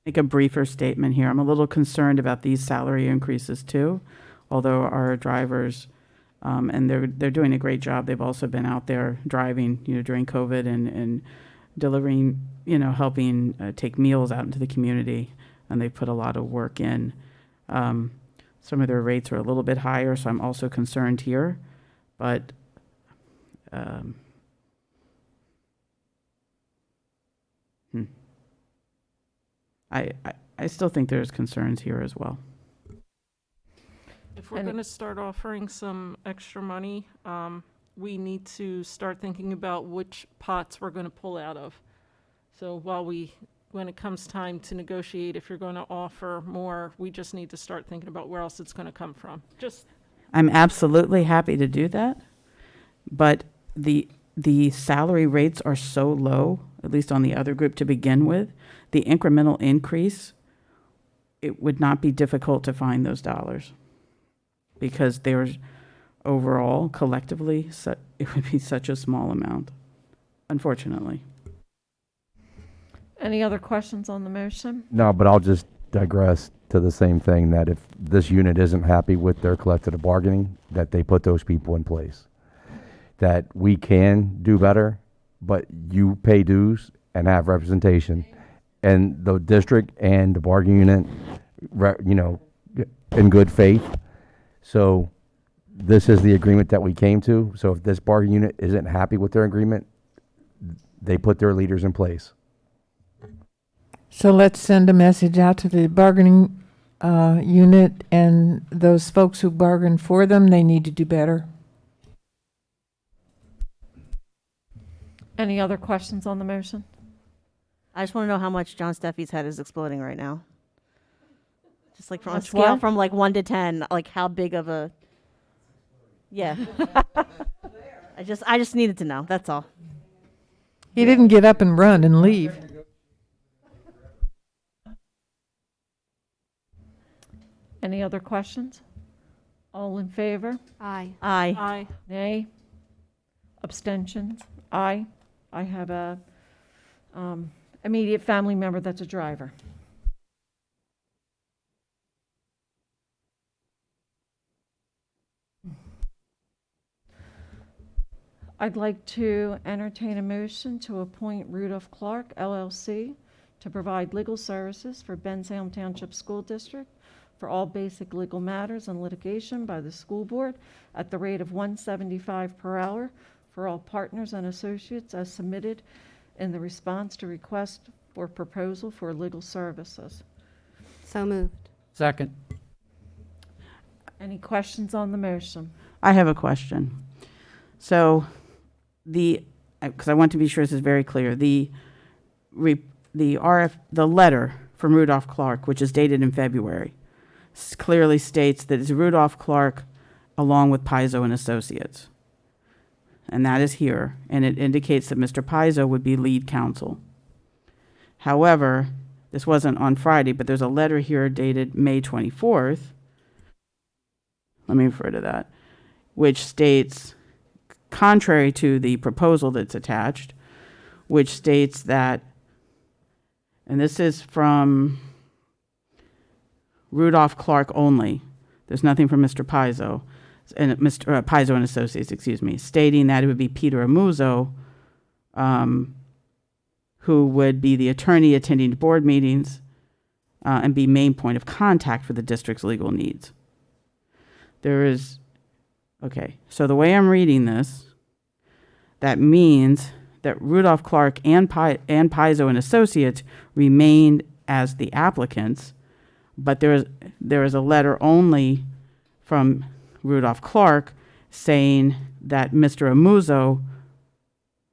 Make a briefer statement here. I'm a little concerned about these salary increases too, although our drivers, and they're doing a great job. They've also been out there driving, during COVID and delivering, helping take meals out into the community, and they put a lot of work in. Some of their rates are a little bit higher, so I'm also concerned here, but I still think there's concerns here as well. If we're going to start offering some extra money, we need to start thinking about which pots we're going to pull out of. So when it comes time to negotiate, if you're going to offer more, we just need to start thinking about where else it's going to come from. I'm absolutely happy to do that, but the salary rates are so low, at least on the other group to begin with, the incremental increase, it would not be difficult to find those dollars because there's overall, collectively, it would be such a small amount, unfortunately. Any other questions on the motion? No, but I'll just digress to the same thing, that if this unit isn't happy with their collective bargaining, that they put those people in place. That we can do better, but you pay dues and have representation. And the district and the bargaining unit, in good faith. So this is the agreement that we came to. So if this bargaining unit isn't happy with their agreement, they put their leaders in place. So let's send a message out to the bargaining unit and those folks who bargained for them. They need to do better. Any other questions on the motion? I just want to know how much John Steffi's head is exploding right now. Just like from a Much scale what? from like 1 to 10, like how big of a... Yeah. I just needed to know, that's all. He didn't get up and run and leave. Any other questions? All in favor? Aye. Aye. Aye. Nay? Abstentions? Aye. I have a immediate family member that's a driver. I'd like to entertain a motion to appoint Rudolph Clark LLC to provide legal services for Ben Salem Township School District for all basic legal matters and litigation by the school board at the rate of $175 per hour for all partners and associates as submitted in the response to request for proposal for legal services. So moved. Second. Any questions on the motion? I have a question. So because I want to be sure this is very clear, the letter from Rudolph Clark, which is dated in February, clearly states that it's Rudolph Clark along with Pizzo and Associates. And that is here, and it indicates that Mr. Pizzo would be lead counsel. However, this wasn't on Friday, but there's a letter here dated May 24th. Let me refer to that, which states, contrary to the proposal that's attached, which states that, and this is from Rudolph Clark only, there's nothing from Mr. Pizzo, and Mr. Pizzo and Associates, stating that it would be Peter Amuzzo, who would be the attorney attending board meetings and be main point of contact for the district's legal needs. So the way I'm reading this, that means that Rudolph Clark and Pizzo and Associates remained as the applicants, but there is a letter only from Rudolph Clark saying that Mr. Amuzzo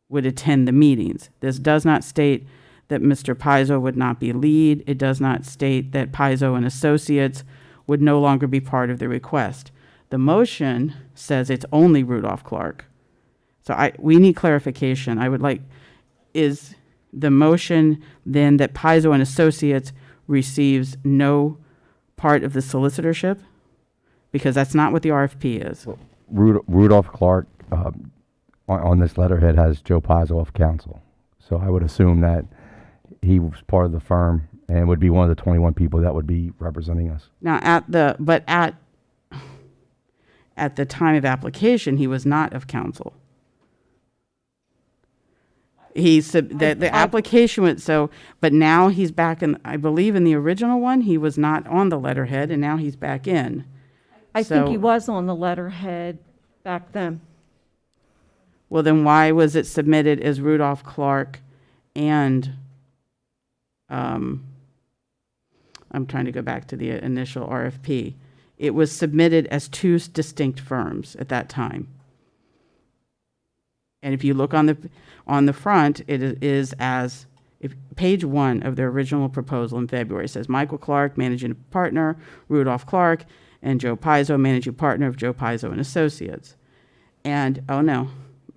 would attend the meetings. This does not state that Mr. Pizzo would not be lead. It does not state that Pizzo and Associates would no longer be part of the request. The motion says it's only Rudolph Clark. So we need clarification. I would like, is the motion then that Pizzo and Associates receives no part of the solicitorship? Because that's not what the RFP is. Rudolph Clark, on this letterhead, has Joe Pizzo of counsel. So I would assume that he was part of the firm and would be one of the 21 people that would be representing us. Now, at the time of application, he was not of counsel. The application went so, but now he's back in, I believe in the original one, he was not on the letterhead, and now he's back in. I think he was on the letterhead back then. Well, then why was it submitted as Rudolph Clark and, I'm trying to go back to the initial RFP. It was submitted as two distinct firms at that time. And if you look on the front, it is as, if page 1 of the original proposal in February says Michael Clark, managing partner, Rudolph Clark, and Joe Pizzo, managing partner of Joe Pizzo and Associates. And, oh no,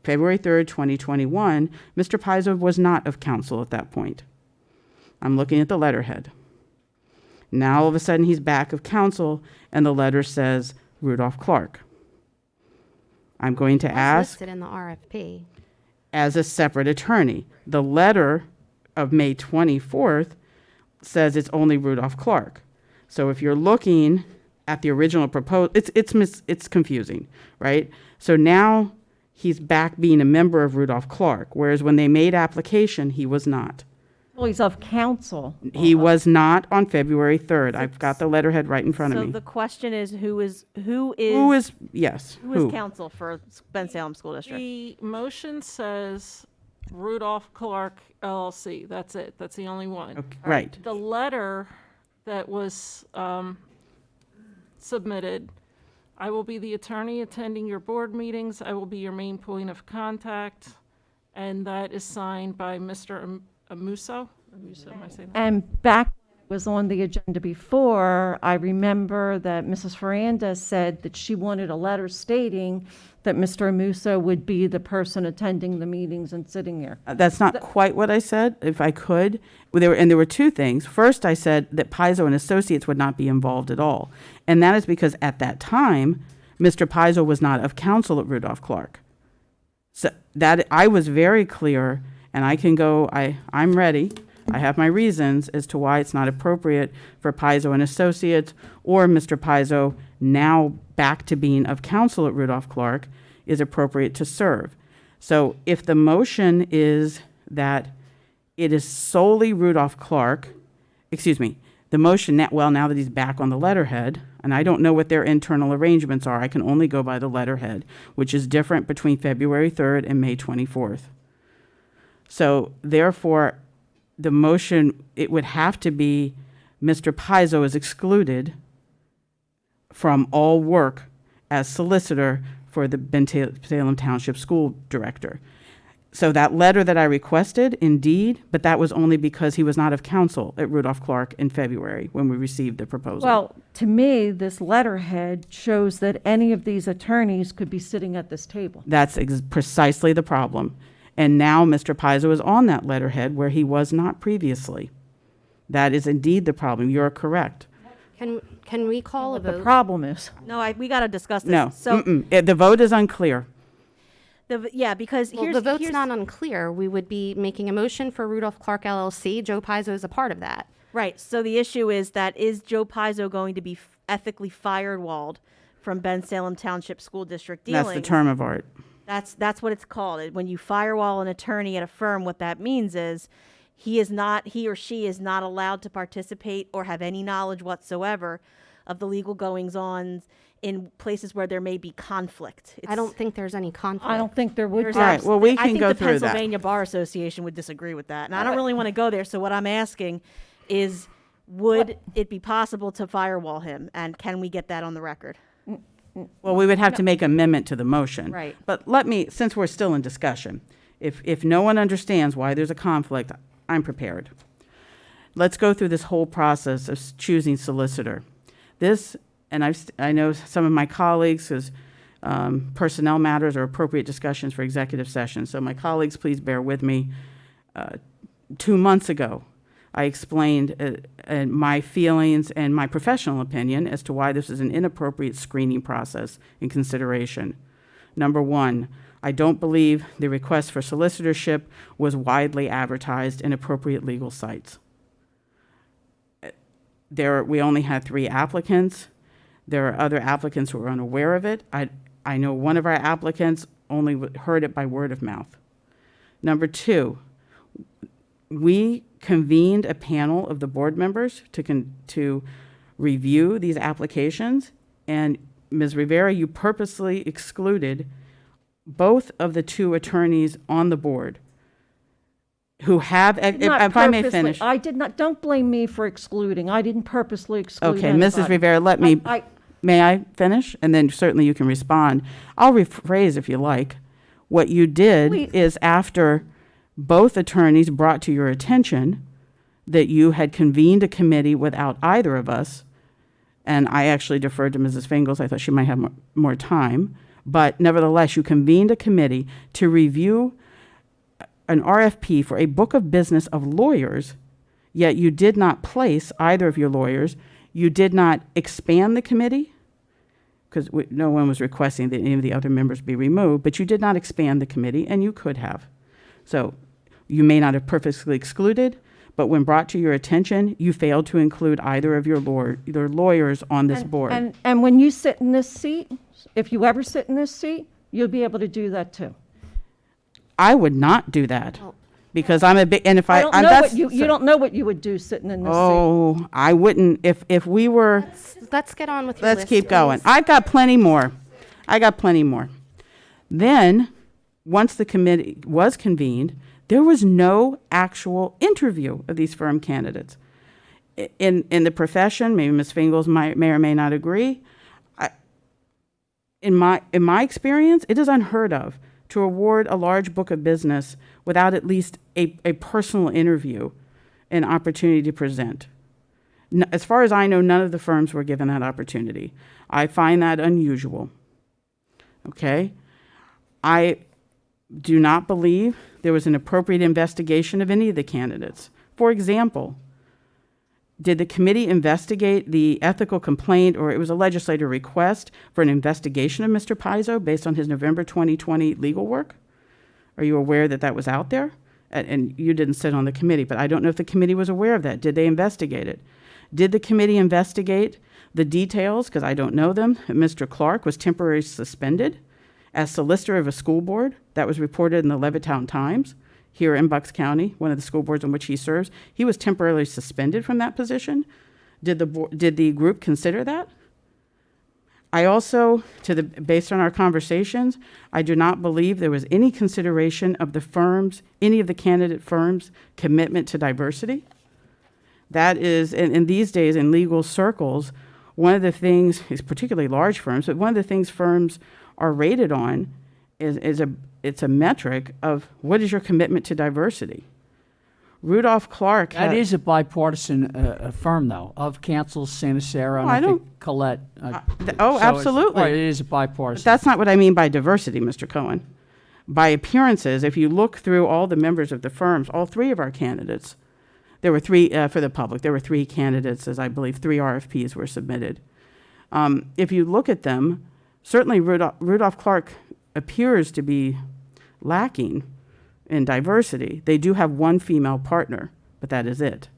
February 3rd, 2021, Mr. Pizzo was not of counsel at that point. I'm looking at the letterhead. Now, all of a sudden, he's back of counsel, and the letter says Rudolph Clark. I'm going to ask, listed in the RFP. as a separate attorney. The letter of May 24th says it's only Rudolph Clark. So if you're looking at the original proposal, it's confusing, right? So now he's back being a member of Rudolph Clark, whereas when they made application, he was not. Well, he's of counsel. He was not on February 3rd. I've got the letterhead right in front of So me. the question is, who is counsel for Ben Salem School District? The motion says Rudolph Clark LLC. That's it. That's the only one. Okay, right. The letter that was submitted, I will be the attorney attending your board meetings. I will be your main point of contact. And that is signed by Mr. Amuso. Am I saying that? And back when it was on the agenda before, I remember that Mrs. Ferranda said that she wanted a letter stating that Mr. Amuso would be the person attending the meetings and sitting there. That's not quite what I said, if I could. There were two things. First, I said that Pizzo and Associates would not be involved at all. And that is because at that time, Mr. Pizzo was not of counsel at Rudolph Clark. So that I was very clear, and I can go, I'm ready. I have my reasons as to why it's not appropriate for Pizzo and Associates or Mr. Pizzo, now back to being of counsel at Rudolph Clark, is appropriate to serve. So if the motion is that it is solely Rudolph Clark, the motion, now that he's back on the letterhead, and I don't know what their internal arrangements are, I can only go by the letterhead, which is different between February 3rd and May 24th. So therefore, the motion, it would have to be Mr. Pizzo is excluded from all work as solicitor for the Ben Salem Township School Director. So that letter that I requested, indeed, but that was only because he was not of counsel at Rudolph Clark in February when we received the proposal. Well, to me, this letterhead shows that any of these attorneys could be sitting at this table. That's precisely the problem. And now Mr. Pizzo is on that letterhead where he was not previously. That is indeed the problem. You're correct. Can we call a vote? The problem is. No, we got to discuss this. No, So the vote is unclear. Because Well, the vote's not unclear. We would be making a motion for Rudolph Clark LLC. Joe Pizzo is a part of that. Right. So the issue is is Joe Pizzo going to be ethically firewalled from Ben Salem Township School District dealings? That's the term of art. That's what it's called. When you firewall an attorney at a firm, what that means is he or she is not allowed to participate or have any knowledge whatsoever of the legal goings-on in places where there may be conflict. I don't think there's any conflict. I don't think there would be. All right, well, we I can think go the through that. Pennsylvania Bar Association would disagree with that. And I don't really want to go there. So what I'm asking is, would it be possible to firewall him? And can we get that on the record? Well, we would have to make amendment to the motion. Right. But since we're still in discussion, If no one understands why there's a conflict, I'm prepared. Let's go through this whole process of choosing solicitor. This, and I know some of my colleagues, because personnel matters are appropriate discussions for executive sessions. So my colleagues, please bear with me. 2 months ago, I explained my feelings and my professional opinion as to why this is an inappropriate screening process in consideration. Number one, I don't believe the request for solicitorship was widely advertised in appropriate legal sites. We only had 3 applicants. There are other applicants who were unaware of it. I know one of our applicants only heard it by word of mouth. Number 2, we convened a panel of the board members to review these applications, and Ms. Rivera, you purposely excluded both of the 2 attorneys on the board who have, if I may finish. I did not, don't blame me for excluding. I didn't purposely exclude Okay, anybody. Mrs. Rivera, let me, may I finish? And then certainly you can respond. I'll rephrase if you like. What you did is after both attorneys brought to your attention that you had convened a committee without either of us, and I actually deferred to Mrs. Fingles. I thought she might have more time. But nevertheless, you convened a committee to review an RFP for a book of business of lawyers, yet you did not place either of your lawyers. You did not expand the committee, because no one was requesting that any of the other members be removed, but you did not expand the committee, and you could have. So you may not have purposely excluded, but when brought to your attention, you failed to include either of your lawyers on this board. And when you sit in this seat, if you ever sit in this seat, you'll be able to do that too. I would not do that because I'm a big, and if I don't know what you don't know what you would do sitting in this seat. Oh, I wouldn't, if we were. Let's get on with your Let's list, keep going. please. I've got plenty more. Then, once the committee was convened, there was no actual interview of these firm candidates. In the profession, maybe Ms. Fingles may or may not agree. In my experience, it is unheard of to award a large book of business without at least a personal interview, an opportunity to present. As far as I know, none of the firms were given that opportunity. I find that unusual. Okay? I do not believe there was an appropriate investigation of any of the candidates. For example, did the committee investigate the ethical complaint, or it was a legislative request for an investigation of Mr. Pizzo based on his November 2020 legal work? Are you aware that that was out there? And you didn't sit on the committee, but I don't know if the committee was aware of that. Did they investigate it? Did the committee investigate the details, because I don't know them, Mr. Clark was temporarily suspended as solicitor of a school board? That was reported in the Levittown Times here in Bucks County, one of the school boards in which he serves. He was temporarily suspended from that position. Did the group consider that? I also, based on our conversations, I do not believe there was any consideration of the firms, any of the candidate firms' commitment to diversity. That is, in these days in legal circles, one of the things, is particularly large firms, but one of the things firms are rated on it's a metric of what is your commitment to diversity. Rudolph Clark. That is a bipartisan firm, though, of Cancel, Santa Sarah, and I think Colette. Absolutely. It is a bipartisan. But that's not what I mean by diversity, Mr. Cohen. By appearances, if you look through all the members of the firms, all 3 of our candidates, there were 3, for the public, there were 3 candidates, as I believe 3 RFPs were submitted. If you look at them, certainly Rudolph Clark appears to be lacking in diversity. They do have 1 female partner, but that is it.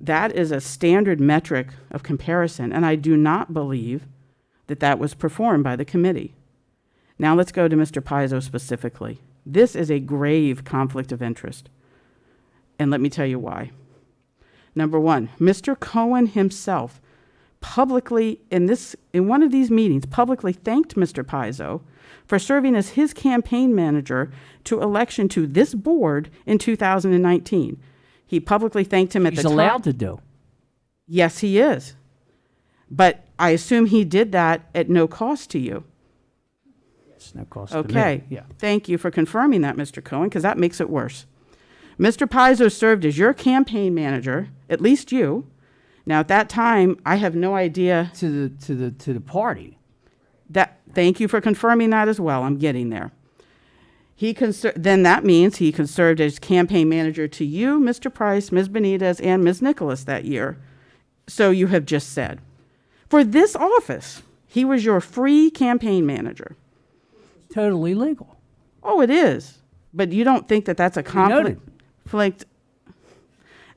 That is a standard metric of comparison, and I do not believe that that was performed by the committee. Now let's go to Mr. Pizzo specifically. This is a grave conflict of interest, and let me tell you why. Number 1, Mr. Cohen himself publicly, in one of these meetings, publicly thanked Mr. Pizzo for serving as his campaign manager to election to this board in 2019. He publicly thanked him at the time. He's allowed to do. Yes, he is. But I assume he did that at no cost to you. It's no cost to me. Okay. Yeah. Thank you for confirming that, Mr. Cohen, because that makes it worse. Mr. Pizzo served as your campaign manager, at least you. Now, at that time, I have no idea. To the party. Thank you for confirming that as well. I'm getting there. Then that means he served as campaign manager to you, Mr. Price, Ms. Benitez, and Ms. Nicholas that year. So you have just said. For this office, he was your free campaign manager. Totally legal. Oh, it is. But you don't think that that's a conflict?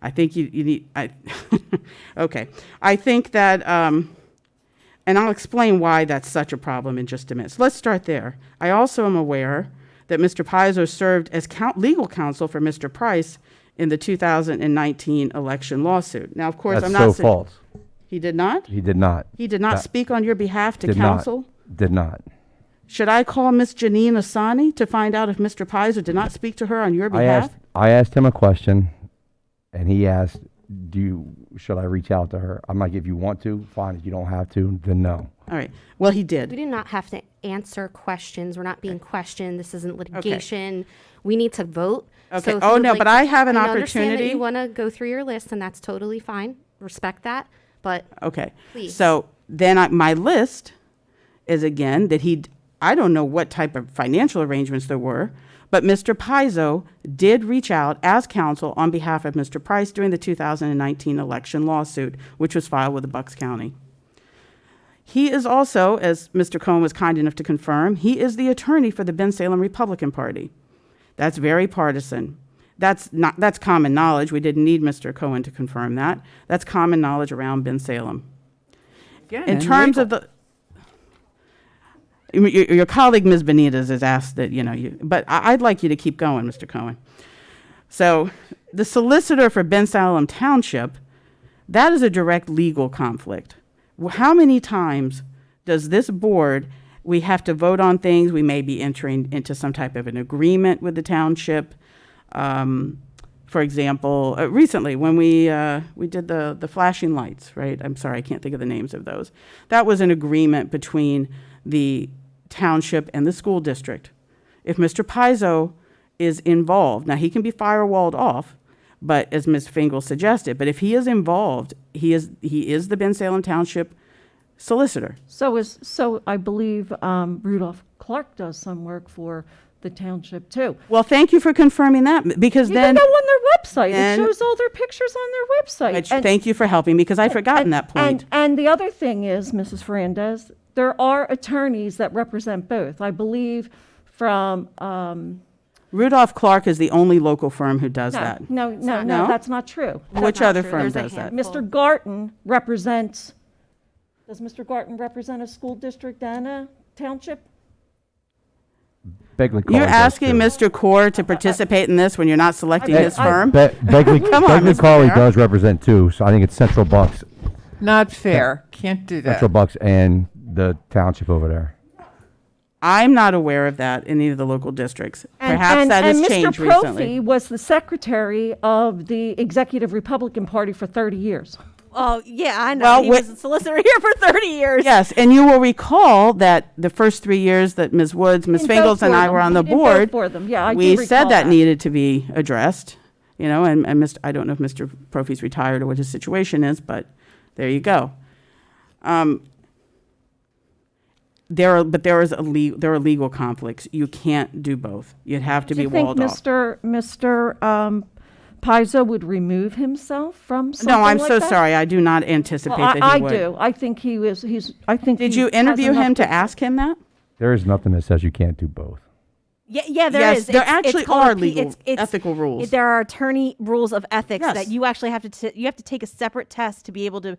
I think you need, okay. I think that, and I'll explain why that's such a problem in just a minute. So let's start there. I also am aware that Mr. Pizzo served as legal counsel for Mr. Price in the 2019 election lawsuit. Now, of course, That's I'm not so false. He did not? He did not. He did not That- speak on your behalf to Did counsel? not. Did not. Should I call Miss Janine Asani to find out if Mr. Pizzo did not speak to her on your behalf? I asked him a question, and he asked, should I reach out to her? I'm like, if you want to, fine. If you don't have to, then no. All right. Well, he did. We do not have to answer questions. We're not being questioned. This isn't litigation. We need to vote. Okay. So if Oh, you would no, like but to- I have an I understand that opportunity. you want to go through your list, and that's totally fine. Respect that. But Okay. please. So then my list is again that I don't know what type of financial arrangements there were, but Mr. Pizzo did reach out as counsel on behalf of Mr. Price during the 2019 election lawsuit, which was filed with the Bucks County. He is also, as Mr. Cohen was kind enough to confirm, he is the attorney for the Bensalem Republican Party. That's very partisan. That's common knowledge. We didn't need Mr. Cohen to confirm that. That's common knowledge around Bensalem. In terms of your colleague, Ms. Benitez, has asked that, but I'd like you to keep going, Mr. Cohen. So the solicitor for Bensalem Township, that is a direct legal conflict. How many times does this board, we have to vote on things, we may be entering into some type of an agreement with the township? For example, recently when we did the flashing lights, right? I'm sorry, I can't think of the names of those. That was an agreement between the township and the school district. If Mr. Pizzo is involved, now he can be firewalled off, but as Ms. Fingal suggested, but if he is involved, he is the Bensalem Township solicitor. So I believe Rudolph Clark does some work for the township too. Well, thank you for confirming that, because You then can go on their website. and- It shows all their pictures on their website. thank you for helping me, because I'd forgotten that point. And the other thing is, Mrs. Fernandez, there are attorneys that represent both. I believe from Rudolph Clark is the only local firm who does that. No, that's not true. Which other firm does that? Mr. Garten represents. Does Mr. Garten represent a school district and a township? Begley You're Colley does asking too. Mr. Core to participate in this when you're not selecting his firm? Begley Come on, Begley Mr. Colley Mayor. does represent too, so I think it's Central Bucks. Not fair. Can't do that. Central Bucks and the township over there. I'm not aware of that in any of the local districts. And- Perhaps and- that has and changed Mr. recently. Prophy was the secretary of the Executive Republican Party for 30 years. Oh, yeah, I know. Well, He was a solicitor here for 30 years. Yes, and you will recall that the first 3 years that Ms. Woods, Ms. Didn't vote Fingles, and for I them. were on the Didn't vote board, for them. Yeah, I do we recall said that that. needed to be addressed, and I don't know if Mr. Prophy's retired or what his situation is, but there you go. There are legal conflicts. You can't do both. You'd have to Do be you think walled off. Mr. Pizzo would remove himself from something No, I'm like so that? sorry. I do not anticipate Well, that I he would. do. I think he was. Did you interview him to ask him that? There is nothing that says you can't do both. Yeah, there Yes, is. there It's actually called are a P- legal ethical rules. There are attorney rules of ethics Yes. that you actually have to you have to take a separate test to be able to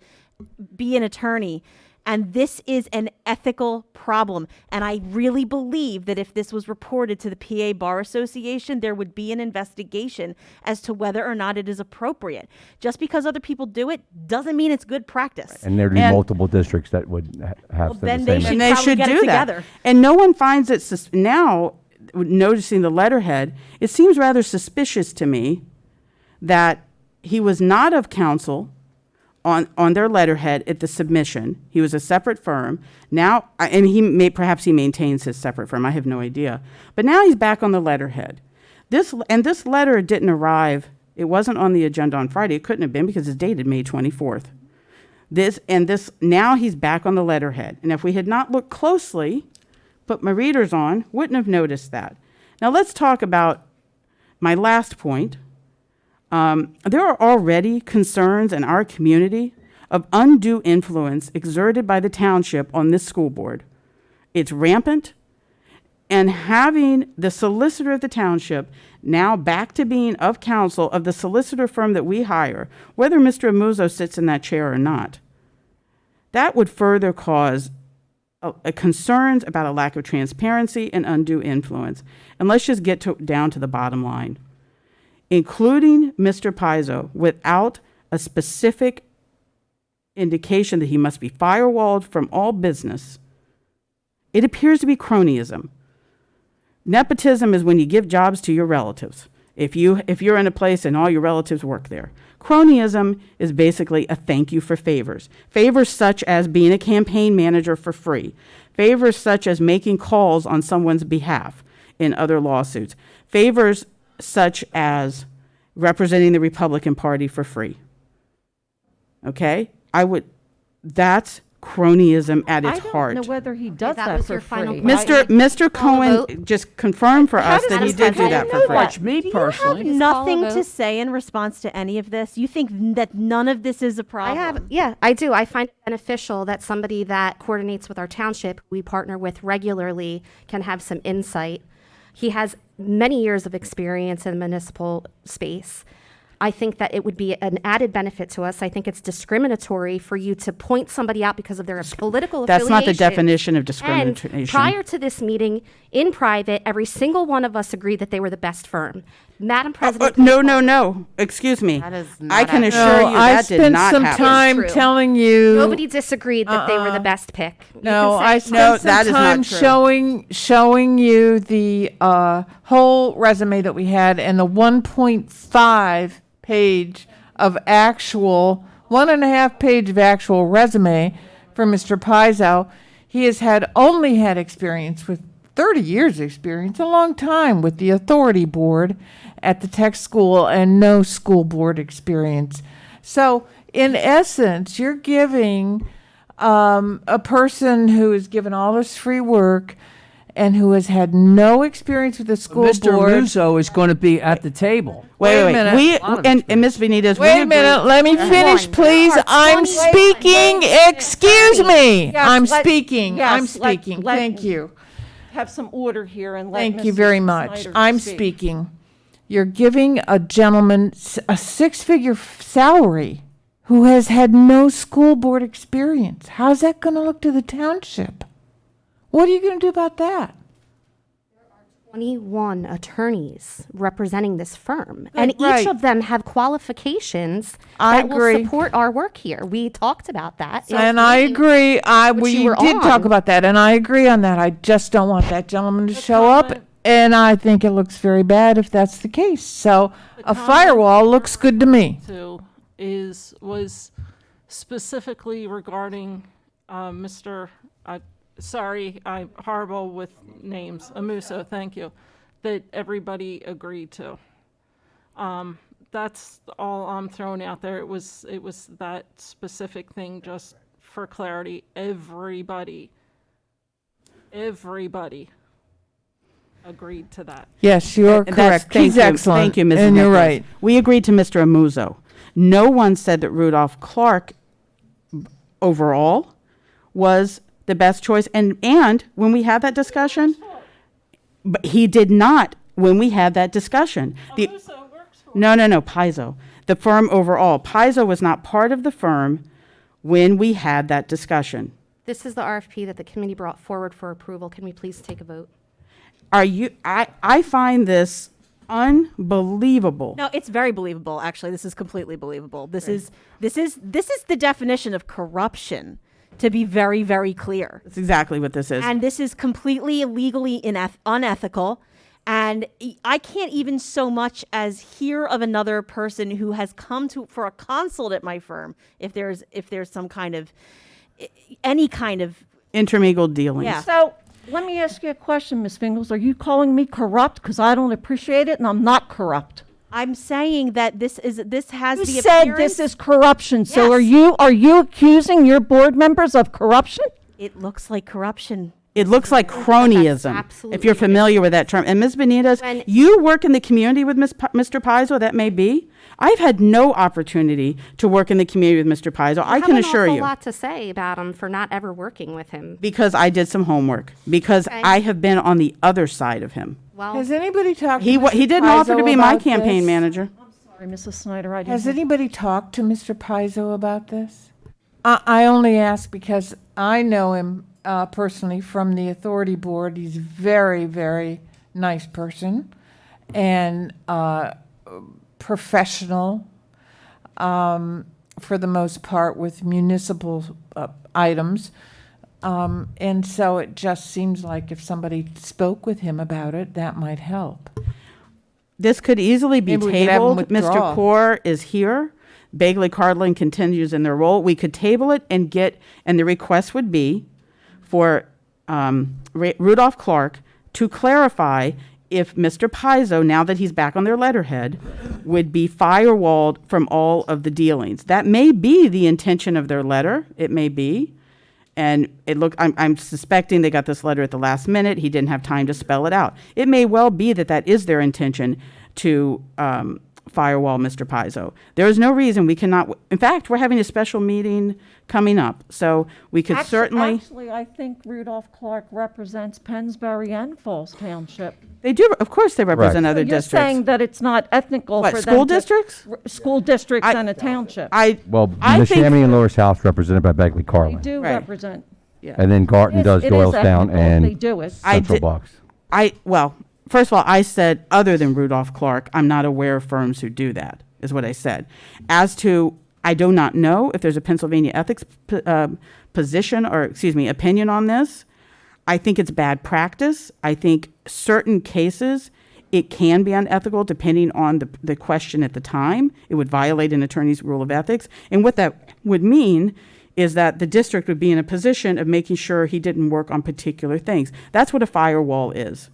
be an attorney. And this is an ethical problem. And I really believe that if this was reported to the PA Bar Association, there would be an investigation as to whether or not it is appropriate. Just because other people do it doesn't mean it's good practice. And there'd be multiple districts that would have then the they same. should And they probably should get it do that. together. And no one finds it now, noticing the letterhead, it seems rather suspicious to me that he was not of counsel on their letterhead at the submission. He was a separate firm. Now, and perhaps he maintains his separate firm. I have no idea. But now he's back on the letterhead. This letter didn't arrive. It wasn't on the agenda on Friday. It couldn't have been because it's dated May 24th. Now he's back on the letterhead. And if we had not looked closely, put my readers on, wouldn't have noticed that. Now let's talk about my last point. There are already concerns in our community of undue influence exerted by the township on this school board. It's rampant, and having the solicitor of the township now back to being of counsel of the solicitor firm that we hire, whether Mr. Amuzo sits in that chair or not, that would further cause concerns about a lack of transparency and undue influence. And let's just get down to the bottom line. Including Mr. Pizzo without a specific indication that he must be firewalled from all business, it appears to be cronyism. Nepotism is when you give jobs to your relatives. If you're in a place and all your relatives work there. Cronyism is basically a thank you for favors. Favors such as being a campaign manager for free. Favors such as making calls on someone's behalf in other lawsuits. Favors such as representing the Republican Party for free. Okay? That's cronyism at its heart. I don't know whether he does that that was for your final free. point. Mr. Call a Cohen just confirmed for us that he did do that for free. Watch me personally. Nothing Call a to vote. say in response to any of this? You think that none of this is a problem? I do. I find it beneficial that somebody that coordinates with our township, we partner with regularly, can have some insight. He has many years of experience in the municipal space. I think that it would be an added benefit to us. I think it's discriminatory for you to point somebody out because of their political That's affiliation. not the definition of And discrimination. prior to this meeting, in private, every single one of us agreed that they were the best firm. Madam President. No. Excuse me. I can assure you I that did spent not some happen. time True. telling you. Nobody disagreed that they were the best pick. You No, can say- I spent that some is not time true. showing you the whole resume that we had and the 1.5 page of actual, 1.5 page of actual resume for Mr. Pizzo. He has only had experience with 30 years experience, a long time with the authority board at the tech school and no school board experience. So in essence, you're giving a person who is given all this free work and who has had no experience with the school Mr. board. Musso is going to be at the table. Wait a minute. And Ms. Benitez, Wait a minute, let me finish, please. I'm speaking. Excuse me. I'm speaking. Thank you. Have some order here and let Thank you Mr. very much. Snyder I'm speak. speaking. You're giving a gentleman a six-figure salary who has had no school board experience. How's that going to look to the township? What are you going to do about that? 21 attorneys representing this firm, and right. each of them have qualifications I that agree. will support our work here. We talked about that. in And the I meeting, agree. which We you were did talk on. about that, and I agree on that. I just don't want that gentleman to show up, and I think it looks very bad if that's the case. So a firewall looks good to me. Was specifically regarding Mr. Sorry, I'm horrible with names. Amuso, thank you. That everybody agreed to. That's all I'm throwing out there. It was that specific thing, just for clarity. Everybody agreed to that. Yes, you are And that's- correct. He's excellent. Thank you, Ms. And you're Nicholas. right. We agreed to Mr. Amuzo. No one said that Rudolph Clark overall was the best choice. And when we had that discussion, but he did not when we had that discussion. No, Pizzo. The firm overall. Pizzo was not part of the firm when we had that discussion. This is the RFP that the committee brought forward for approval. Can we please take a vote? I find this unbelievable. No, it's very believable. Actually, this is completely believable. This is the definition of corruption. To be very, very clear. That's exactly what this is. And this is completely illegally unethical. And I can't even so much as hear of another person who has come to for a consult at my firm if there's some kind of any kind of Intermingled dealings. Yeah. So let me ask you a question, Ms. Fingles. Are you calling me corrupt because I don't appreciate it and I'm not corrupt? I'm saying that this has You the said appearance. this is corruption. So Yes. are you accusing your board members of corruption? It looks like corruption. It looks like cronyism, if you're familiar with that term. And Ms. Benitez, When- you work in the community with Mr. Paizo, that may be. I've had no opportunity to work in the community with Mr. Paizo, I can assure I have an awful you. lot to say about him for not ever working with him. Because I did some homework, because Okay. I have been on the other side of him. Well, Has anybody talked to He Mr. didn't offer to Paizo be my about campaign this? manager. Sorry, Mrs. Snyder, I didn't. Has anybody talked to Mr. Paizo about this? I only ask because I know him personally from the authority board. He's a very, very nice person and professional for the most part with municipal items. And so it just seems like if somebody spoke with him about it, that might help. This could easily be Maybe we could have him tabled. withdraw. Mr. Kaur is here. Bagley Cardlin continues in their role. We could table it and the request would be for Rudolph Clark to clarify if Mr. Paizo, now that he's back on their letterhead, would be firewalled from all of the dealings. That may be the intention of their letter. It may be. And I'm suspecting they got this letter at the last minute. He didn't have time to spell it out. It may well be that is their intention to firewall Mr. Paizo. There is no reason we cannot. In fact, we're having a special meeting coming up, so we could certainly. Actually, I think Rudolph Clark represents Pennsbury and Falls Township. They do, of course, they represent other You're districts. saying that it's not ethical What, for school them to- districts? School districts and a township. Well, I think- Neshaminy and Lower South represented by Begley They Carlin. do Right. represent. And then Garton does It is Doylestown ethical if and they do it. Central Bucks. Well, first of all, I said other than Rudolph Clark, I'm not aware of firms who do that, is what I said. As to, I do not know if there's a Pennsylvania ethics opinion on this. I think it's bad practice. I think certain cases, it can be unethical depending on the question at the time. It would violate an attorney's rule of ethics. And what that would mean is that the district would be in a position of making sure he didn't work on particular things. That's what a firewall is.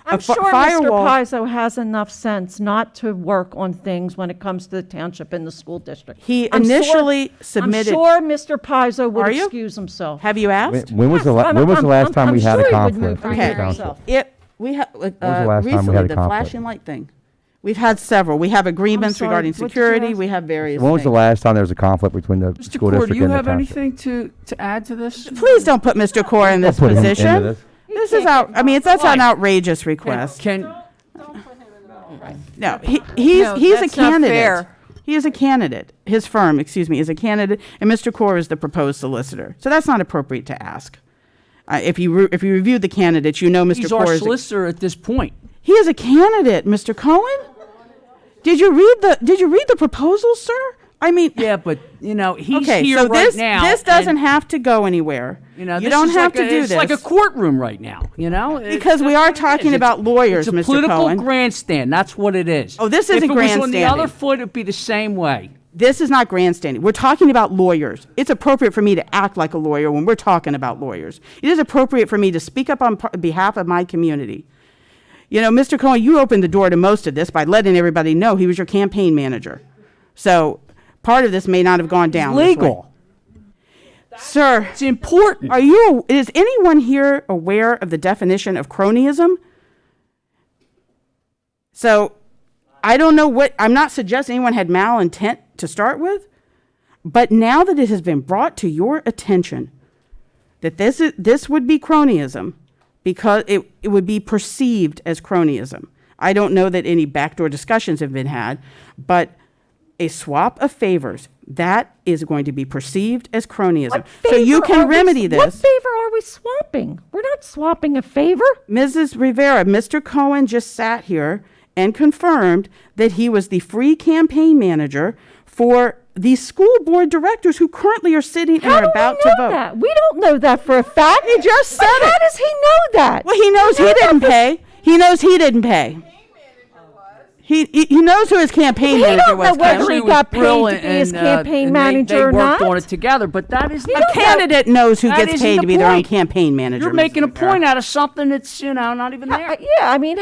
I'm sure Mr. Paizo has enough sense not to work on things when it comes to the township and the school district. He initially submitted. I'm sure Mr. Paizo would Are you? excuse himself. Have you asked? When was the last time we had a conflict with the Okay. township? We have was the last time we recently had a the conflict? flashing light thing. We've had several. We have agreements sorry, regarding what did you security. ask? We have various When was the things. last time there was a conflict between the Mr. school Kaur, district do you and the have township? anything to add to this? Please don't put Mr. Kaur in this I'll put him into position. this. This is that's an outrageous request. No, he's No, a that's not candidate. fair. He is a candidate. His firm, is a candidate, and Mr. Kaur is the proposed solicitor. So that's not appropriate to ask. If you reviewed the candidates, you know Mr. He's Kaur our is. solicitor at this point. He is a candidate, Mr. Cohen. Did you read the proposal, sir? I mean, Yeah, but he's okay, here so right this now. this doesn't and, have to go anywhere. this you don't is have like to do it's this. like a courtroom right now. Because we are talking about lawyers, It's a Mr. political Cohen. grandstand. That's what it is. Oh, this if isn't it was on the grandstanding. other foot, it'd be the same way. This is not grandstanding. We're talking about lawyers. It's appropriate for me to act like a lawyer when we're talking about lawyers. It is appropriate for me to speak up on behalf of my community. Mr. Cohen, you opened the door to most of this by letting everybody know he was your campaign manager. So part of this may not have gone down this way. Legal. Sir, It's important. Is anyone here aware of the definition of cronyism? So, I don't know I'm not suggesting anyone had malintent to start with, but now that it has been brought to your attention that this would be cronyism because it would be perceived as cronyism. I don't know that any backdoor discussions have been had, but a swap of favors, that is going to be perceived as cronyism. So you can remedy this. What favor are we swapping? We're not swapping a favor. Mrs. Rivera, Mr. Cohen just sat here and confirmed that he was the free campaign manager for the school board directors who currently are sitting and are about to vote. That? We don't know that for a fact. He just said How does he know that? Well, he knows he didn't pay. He knows he didn't pay. He knows who his campaign He manager don't was. know whether Kevin. he got paid to be his campaign manager or They worked not. on it together, but that is A candidate knows who that gets isn't paid the to be their own point. campaign manager. You're Mrs. making a Rivera. point out of something that's, not even there. Yeah, I mean,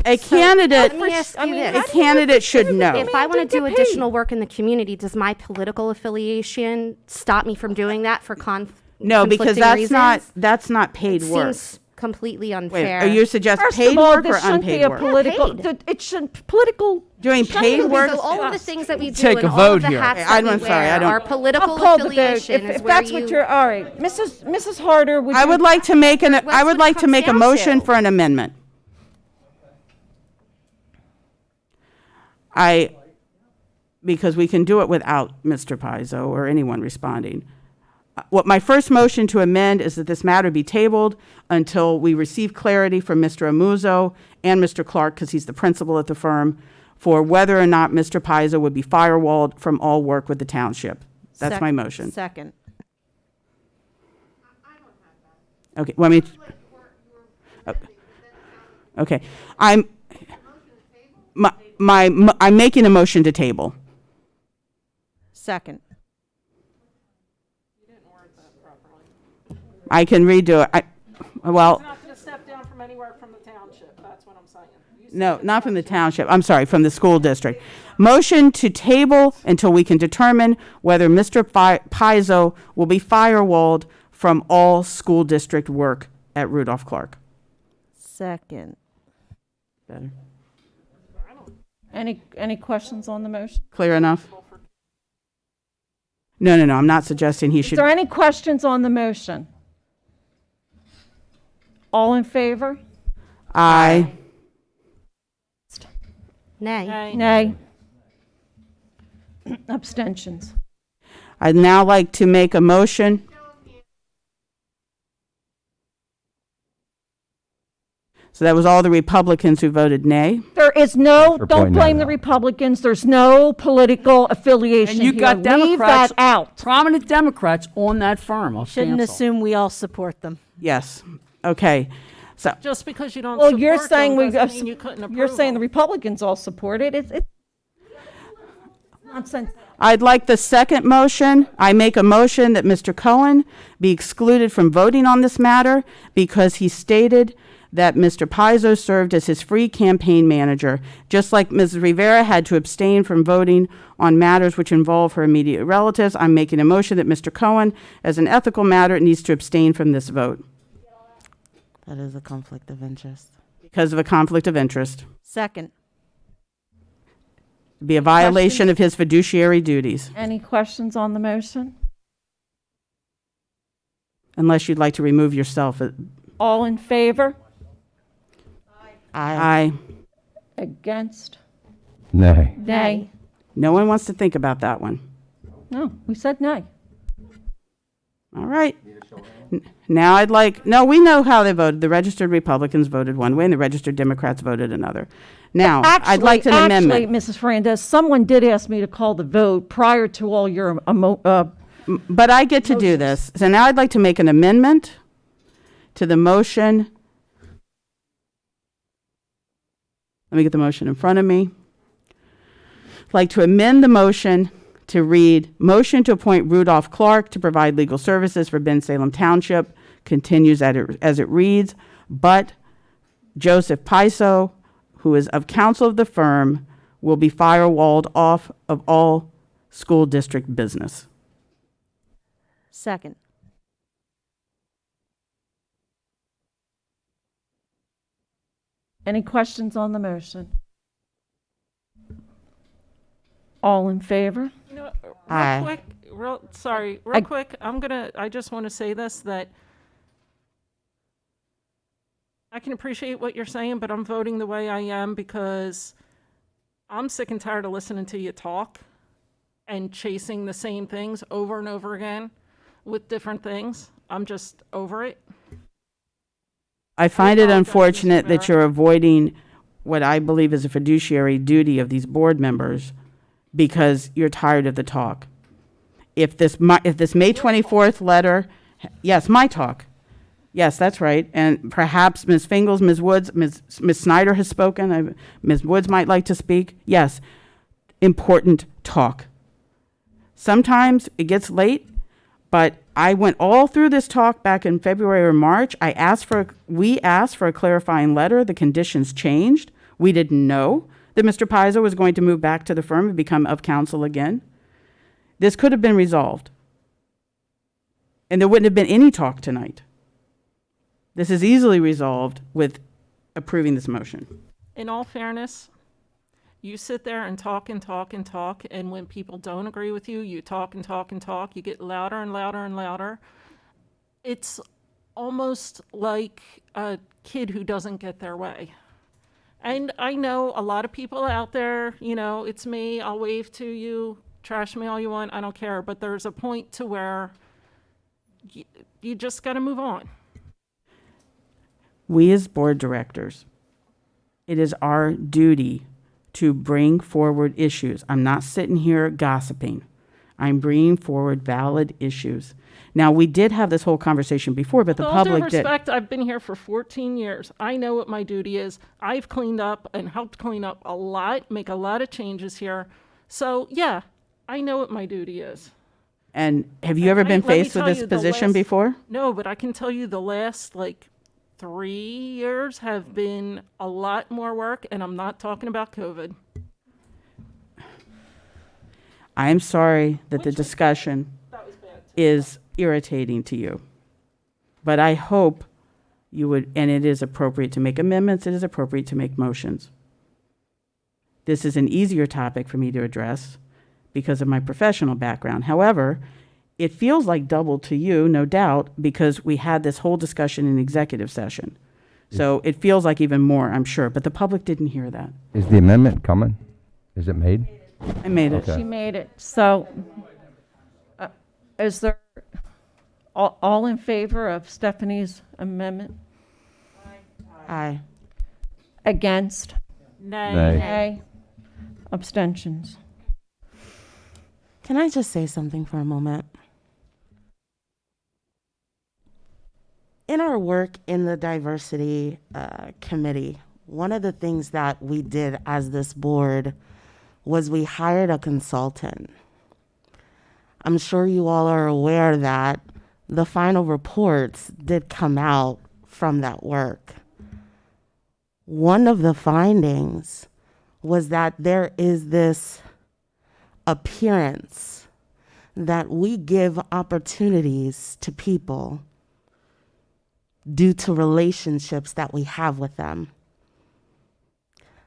A candidate, Let me ask you a this. candidate should know. If I want to do additional work in the community, does my political affiliation stop me from doing that for No, because conflicting that's not paid It work. seems completely Wait, unfair. are you suggesting First paid of all, work or this shouldn't be unpaid a work? political. Paid. It should political. Doing paid work. So all of the things that we do Take and a all vote of the here. hats I'm that we sorry, I wear, don't- our political I'll call the vote. affiliation is If where that's you. what you're, all right, Mrs. Harder, would I you? would like to make I would what like it to make a comes down motion to. for an amendment. Because we can do it without Mr. Pizzo or anyone responding. What my first motion to amend is that this matter be tabled until we receive clarity from Mr. Amuzo and Mr. Clark, because he's the principal at the firm, for whether or not Mr. Pizzo would be firewalled from all work with the township. That's my motion. Second. Okay, well, okay, I'm making a motion to table. Second. I can redo it. Well, Not going to step down from anywhere from the township, that's what I'm saying. no, not from the township. I'm sorry, from the school district. Motion to table until we can determine whether Mr. Pizzo will be firewalled from all school district work at Rudolph Clark. Second. Better. Any questions on the motion? Clear enough? No, I'm not suggesting he Is should. there any questions on the motion? All in favor? Aye. Nay. Nay. Abstentions. I'd now like to make a motion. So that was all the Republicans who voted nay. There is no, for don't pointing blame that the out. Republicans, there's no political affiliation And you here. got Leave Democrats, that out. prominent Democrats on that firm. I'll Shouldn't cancel. assume we all support them. Yes. Okay. So Just because you don't Well, support you're them saying doesn't mean you couldn't approve you're saying the them. Republicans all support it. It's nonsense. I'd like the second motion. I make a motion that Mr. Cohen be excluded from voting on this matter because he stated that Mr. Pizzo served as his free campaign manager, just like Ms. Rivera had to abstain from voting on matters which involve her immediate relatives. I'm making a motion that Mr. Cohen, as an ethical matter, needs to abstain from this vote That is a conflict of interest. because of a conflict of interest. Second. Be a violation of his fiduciary duties, Any questions on the motion? unless you'd like to remove yourself. All in favor? Aye. Against? Nay. Nay. No one wants to think about that one. No, we said nay. All right. Now I'd like, no, we know how they voted. The registered Republicans voted one way and the registered Democrats voted another. Now, I'd like an amendment. Actually, Mrs. Fernandez, someone did ask me to call the vote prior to all your, But I get to do this. So now I'd like to make an amendment to the motion. Let me get the motion in front of me. I'd like to amend the motion to read, motion to appoint Rudolph Clark to provide legal services for Bensalem Township continues as it reads, but Joseph Pizzo, who is of counsel of the firm, will be firewalled off of all school district business. Second. any questions on the motion? All in favor? You know, Aye. real quick, real quick, I just want to say this, that I can appreciate what you're saying, but I'm voting the way I am because I'm sick and tired of listening to you talk and chasing the same things over and over again with different things. I'm just over it. I find it apologize, Mr. unfortunate that Rivera. you're avoiding what I believe is a fiduciary duty of these board members because you're tired of the talk. If this May 24th letter, yes, my talk. Yes, that's right. And perhaps Ms. Fingles, Ms. Woods, Ms. Snyder has spoken. Ms. Woods might like to speak. Yes, important talk. Sometimes it gets late, but I went all through this talk back in February or March. We asked for a clarifying letter. The conditions changed. We didn't know that Mr. Pizer was going to move back to the firm and become of counsel again. This could have been resolved. And there wouldn't have been any talk tonight. This is easily resolved with approving this motion. In all fairness, you sit there and talk and talk and talk, and when people don't agree with you, you talk and talk and talk. You get louder and louder and louder. It's almost like a kid who doesn't get their way. And I know a lot of people out there, it's me, I'll wave to you, trash me all you want, I don't care. But there's a point to where you just got to move on. We as board directors, it is our duty to bring forward issues. I'm not sitting here gossiping. I'm bringing forward valid issues. Now, we did have this whole conversation before, but the With all due public did. respect, I've been here for 14 years. I know what my duty is. I've cleaned up and helped clean up a lot, make a lot of changes here. So, yeah, I know what my duty is. And have you ever been Let me faced with tell this you, the position last- before? No, but I can tell you the last, 3 years have been a lot more work, and I'm not talking about COVID. I am sorry that the discussion is irritating to you. But I hope you would, and it is appropriate to make amendments, it is appropriate to make motions. This is an easier topic for me to address because of my professional background. However, it feels like double to you, no doubt, because we had this whole discussion in executive session. So it feels like even more, I'm sure, but the public didn't hear that. Is the amendment coming? Is it made? I made it. Okay. She made it. So, is there, all in favor of Stephanie's amendment? Aye. Against? Nay. Nay. Abstentions? Can I just say something for a moment? In our work in the diversity committee, one of the things that we did as this board was we hired a consultant. I'm sure you all are aware that the final reports did come out from that work. One of the findings was that there is this appearance that we give opportunities to people due to relationships that we have with them.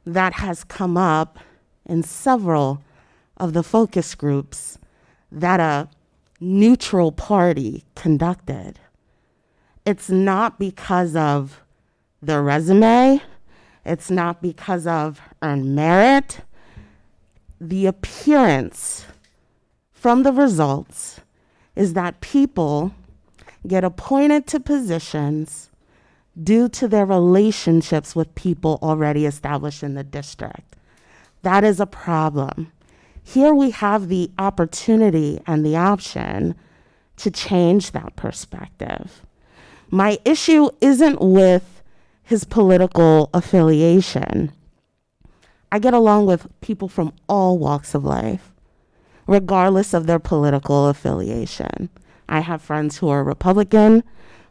That has come up in several of the focus groups that a neutral party conducted. It's not because of their resume. It's not because of earned merit. The appearance from the results is that people get appointed to positions due to their relationships with people already established in the district. That is a problem. Here we have the opportunity and the option to change that perspective. My issue isn't with his political affiliation. I get along with people from all walks of life, regardless of their political affiliation. I have friends who are Republican,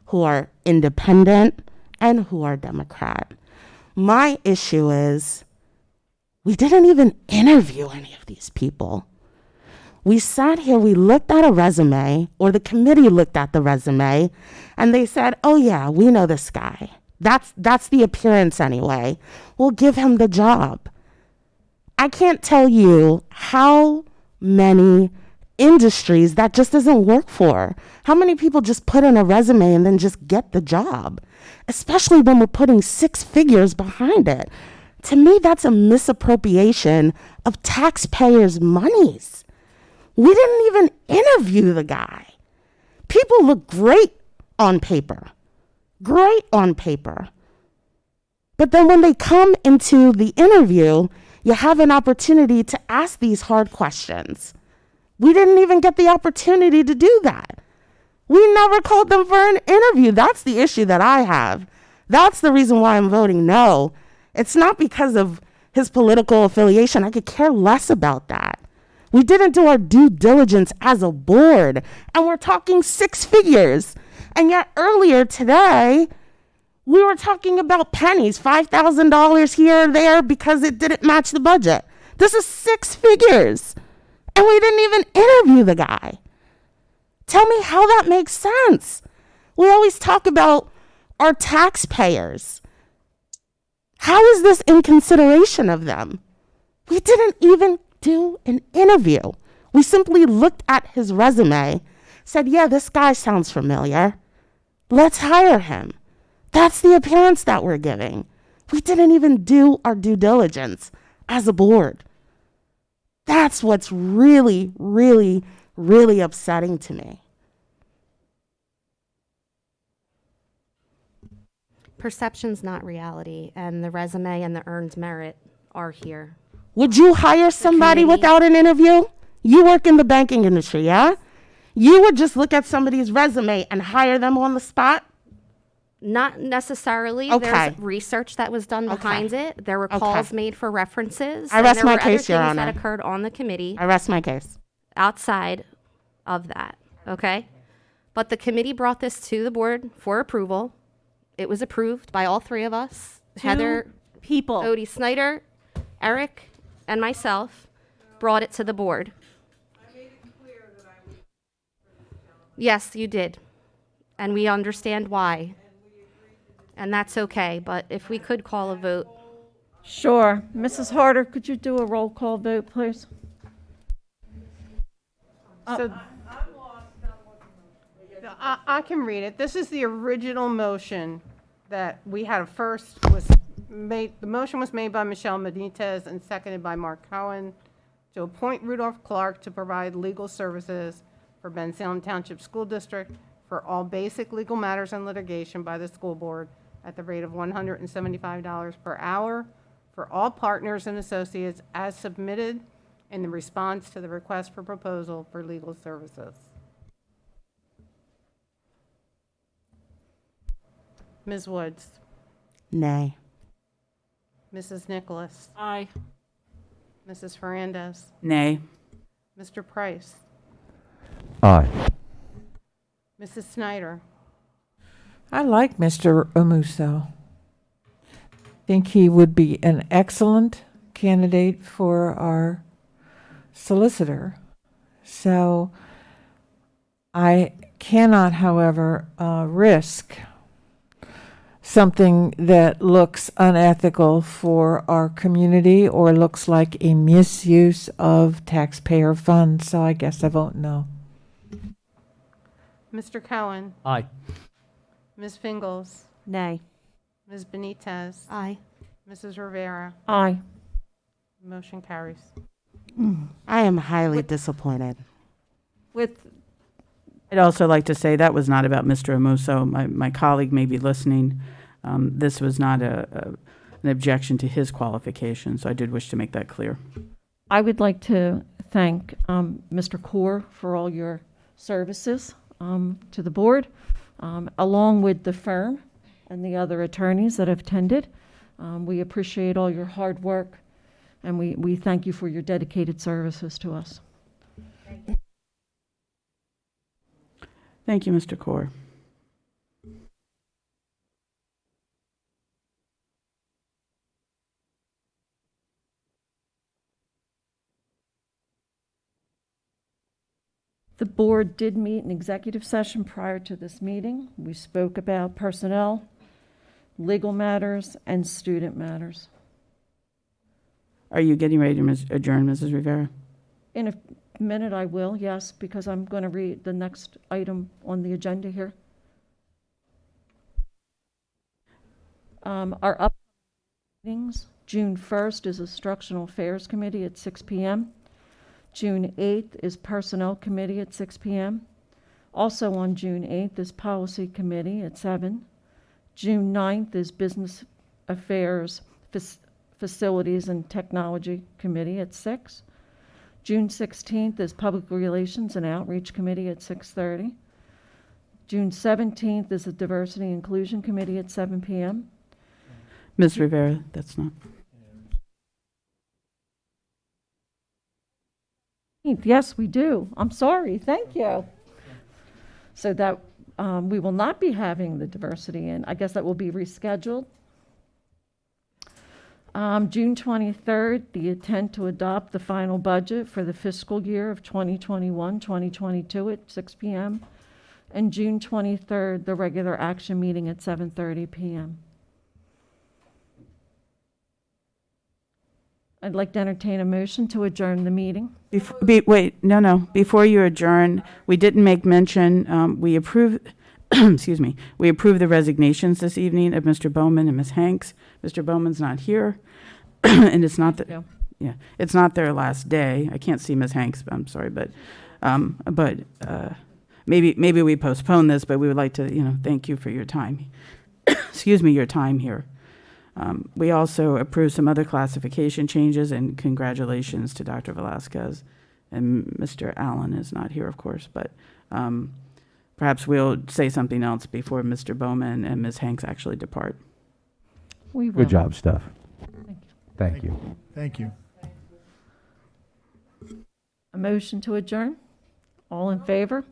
who are independent, and who are Democrat. My issue is we didn't even interview any of these people. We sat here, we looked at a resume, or the committee looked at the resume, and they said, oh yeah, we know this guy. That's the appearance anyway. We'll give him the job. I can't tell you how many industries that just doesn't work for. How many people just put in a resume and then just get the job? Especially when we're putting 6 figures behind it. To me, that's a misappropriation of taxpayers' monies. We didn't even interview the guy. People look great on paper. Great on paper. But then when they come into the interview, you have an opportunity to ask these hard questions. We didn't even get the opportunity to do that. We never called them for an interview. That's the issue that I have. That's the reason why I'm voting no. It's not because of his political affiliation. I could care less about that. We didn't do our due diligence as a board, and we're talking 6 figures. And yet earlier today, we were talking about pennies, $5,000 here or there because it didn't match the budget. This is 6 figures, and we didn't even interview the guy. Tell me how that makes sense. We always talk about our taxpayers. How is this in consideration of them? We didn't even do an interview. We simply looked at his resume, said, yeah, this guy sounds familiar. Let's hire him. That's the appearance that we're giving. We didn't even do our due diligence as a board. That's what's really, really, really upsetting to me. Perception's not reality, and the resume and the earned merit are here. Would you hire somebody committee- without an interview? You work in the banking industry, yeah? You would just look at somebody's resume and hire them on the spot? Not necessarily. Okay. There's research that was done Okay. behind it. There were Okay. calls made for references. I and rest there my were other case, Your things Honor. that occurred on the committee I rest my case. outside of that, okay? But the committee brought this to the board for approval. It was approved by all 3 of us. Heather, people. Odie Snyder, Eric, and myself brought it to the board. Yes, you did. And we understand why. And that's okay, but if we could call a vote. Sure. Mrs. Harder, could you do a roll call vote, please? So I can read it. This is the original motion that we had. First was made, the motion was made by Michelle Benitez and seconded by Mark Cohen to appoint Rudolph Clark to provide legal services for Ben Salem Township School District for all basic legal matters and litigation by the school board at the rate of $175 per hour for all partners and associates as submitted in the response to the request for proposal for legal services. Ms. Woods, Nay. Mrs. Nicholas, Aye. Mrs. Fernandez, Nay. Mr. Price, Aye. Mrs. Snyder, I like Mr. Omuso. Think he would be an excellent candidate for our solicitor. So I cannot, however, risk something that looks unethical for our community or looks like a misuse of taxpayer funds. So I guess I vote no. Mr. Cohen, Aye. Ms. Fingles, Nay. Ms. Benitez, Aye. Mrs. Rivera. Aye. Motion carries. I am highly disappointed. With I'd also like to say that was not about Mr. Amuso. My colleague may be listening. This was not an objection to his qualifications, so I did wish to make that clear. I would like to thank Mr. Kaur for all your services to the board, along with the firm and the other attorneys that have attended. We appreciate all your hard work, and we thank you for your dedicated services to us. Thank you, Mr. Kaur. The board did meet in executive session prior to this meeting. We spoke about personnel, legal matters, and student matters. Are you getting ready to adjourn, Mrs. Rivera? In a minute, I will, yes, because I'm going to read the next item on the agenda here. Our upcoming meetings, June 1st is Instructional Affairs Committee at 6 p.m. June 8th is Personnel Committee at 6 p.m. Also on June 8th is Policy Committee at 7. June 9th is Business Affairs, Facilities and Technology Committee at 6. June 16th is Public Relations and Outreach Committee at 6:30. June 17th is the Diversity and Inclusion Committee at 7 p.m. Ms. Rivera, that's not. Yes, we do. I'm sorry. Thank you. So that we will not be having the diversity, and I guess that will be rescheduled. June 23rd, the intent to adopt the final budget for the fiscal year of 2021-2022 at 6 p.m. And June 23rd, the regular action meeting at 7:30 p.m. I'd like to entertain a motion to adjourn the meeting. Wait, no. Before you adjourn, we didn't make mention, we approved, excuse me, we approved the resignations this evening of Mr. Bowman and Ms. Hanks. Mr. Bowman's not here, and it's not it's not their last day. I can't see Ms. Hanks, I'm sorry, but maybe we postpone this, but we would like to, thank you for your time. Excuse me, your time here. We also approved some other classification changes, and congratulations to Dr. Velasquez. And Mr. Allen is not here, of course, but perhaps we'll say something else before Mr. Bowman and Ms. Hanks actually depart. We will. Good job, Steph. Thank you. Thank you. Thank you. A motion to adjourn? All in favor?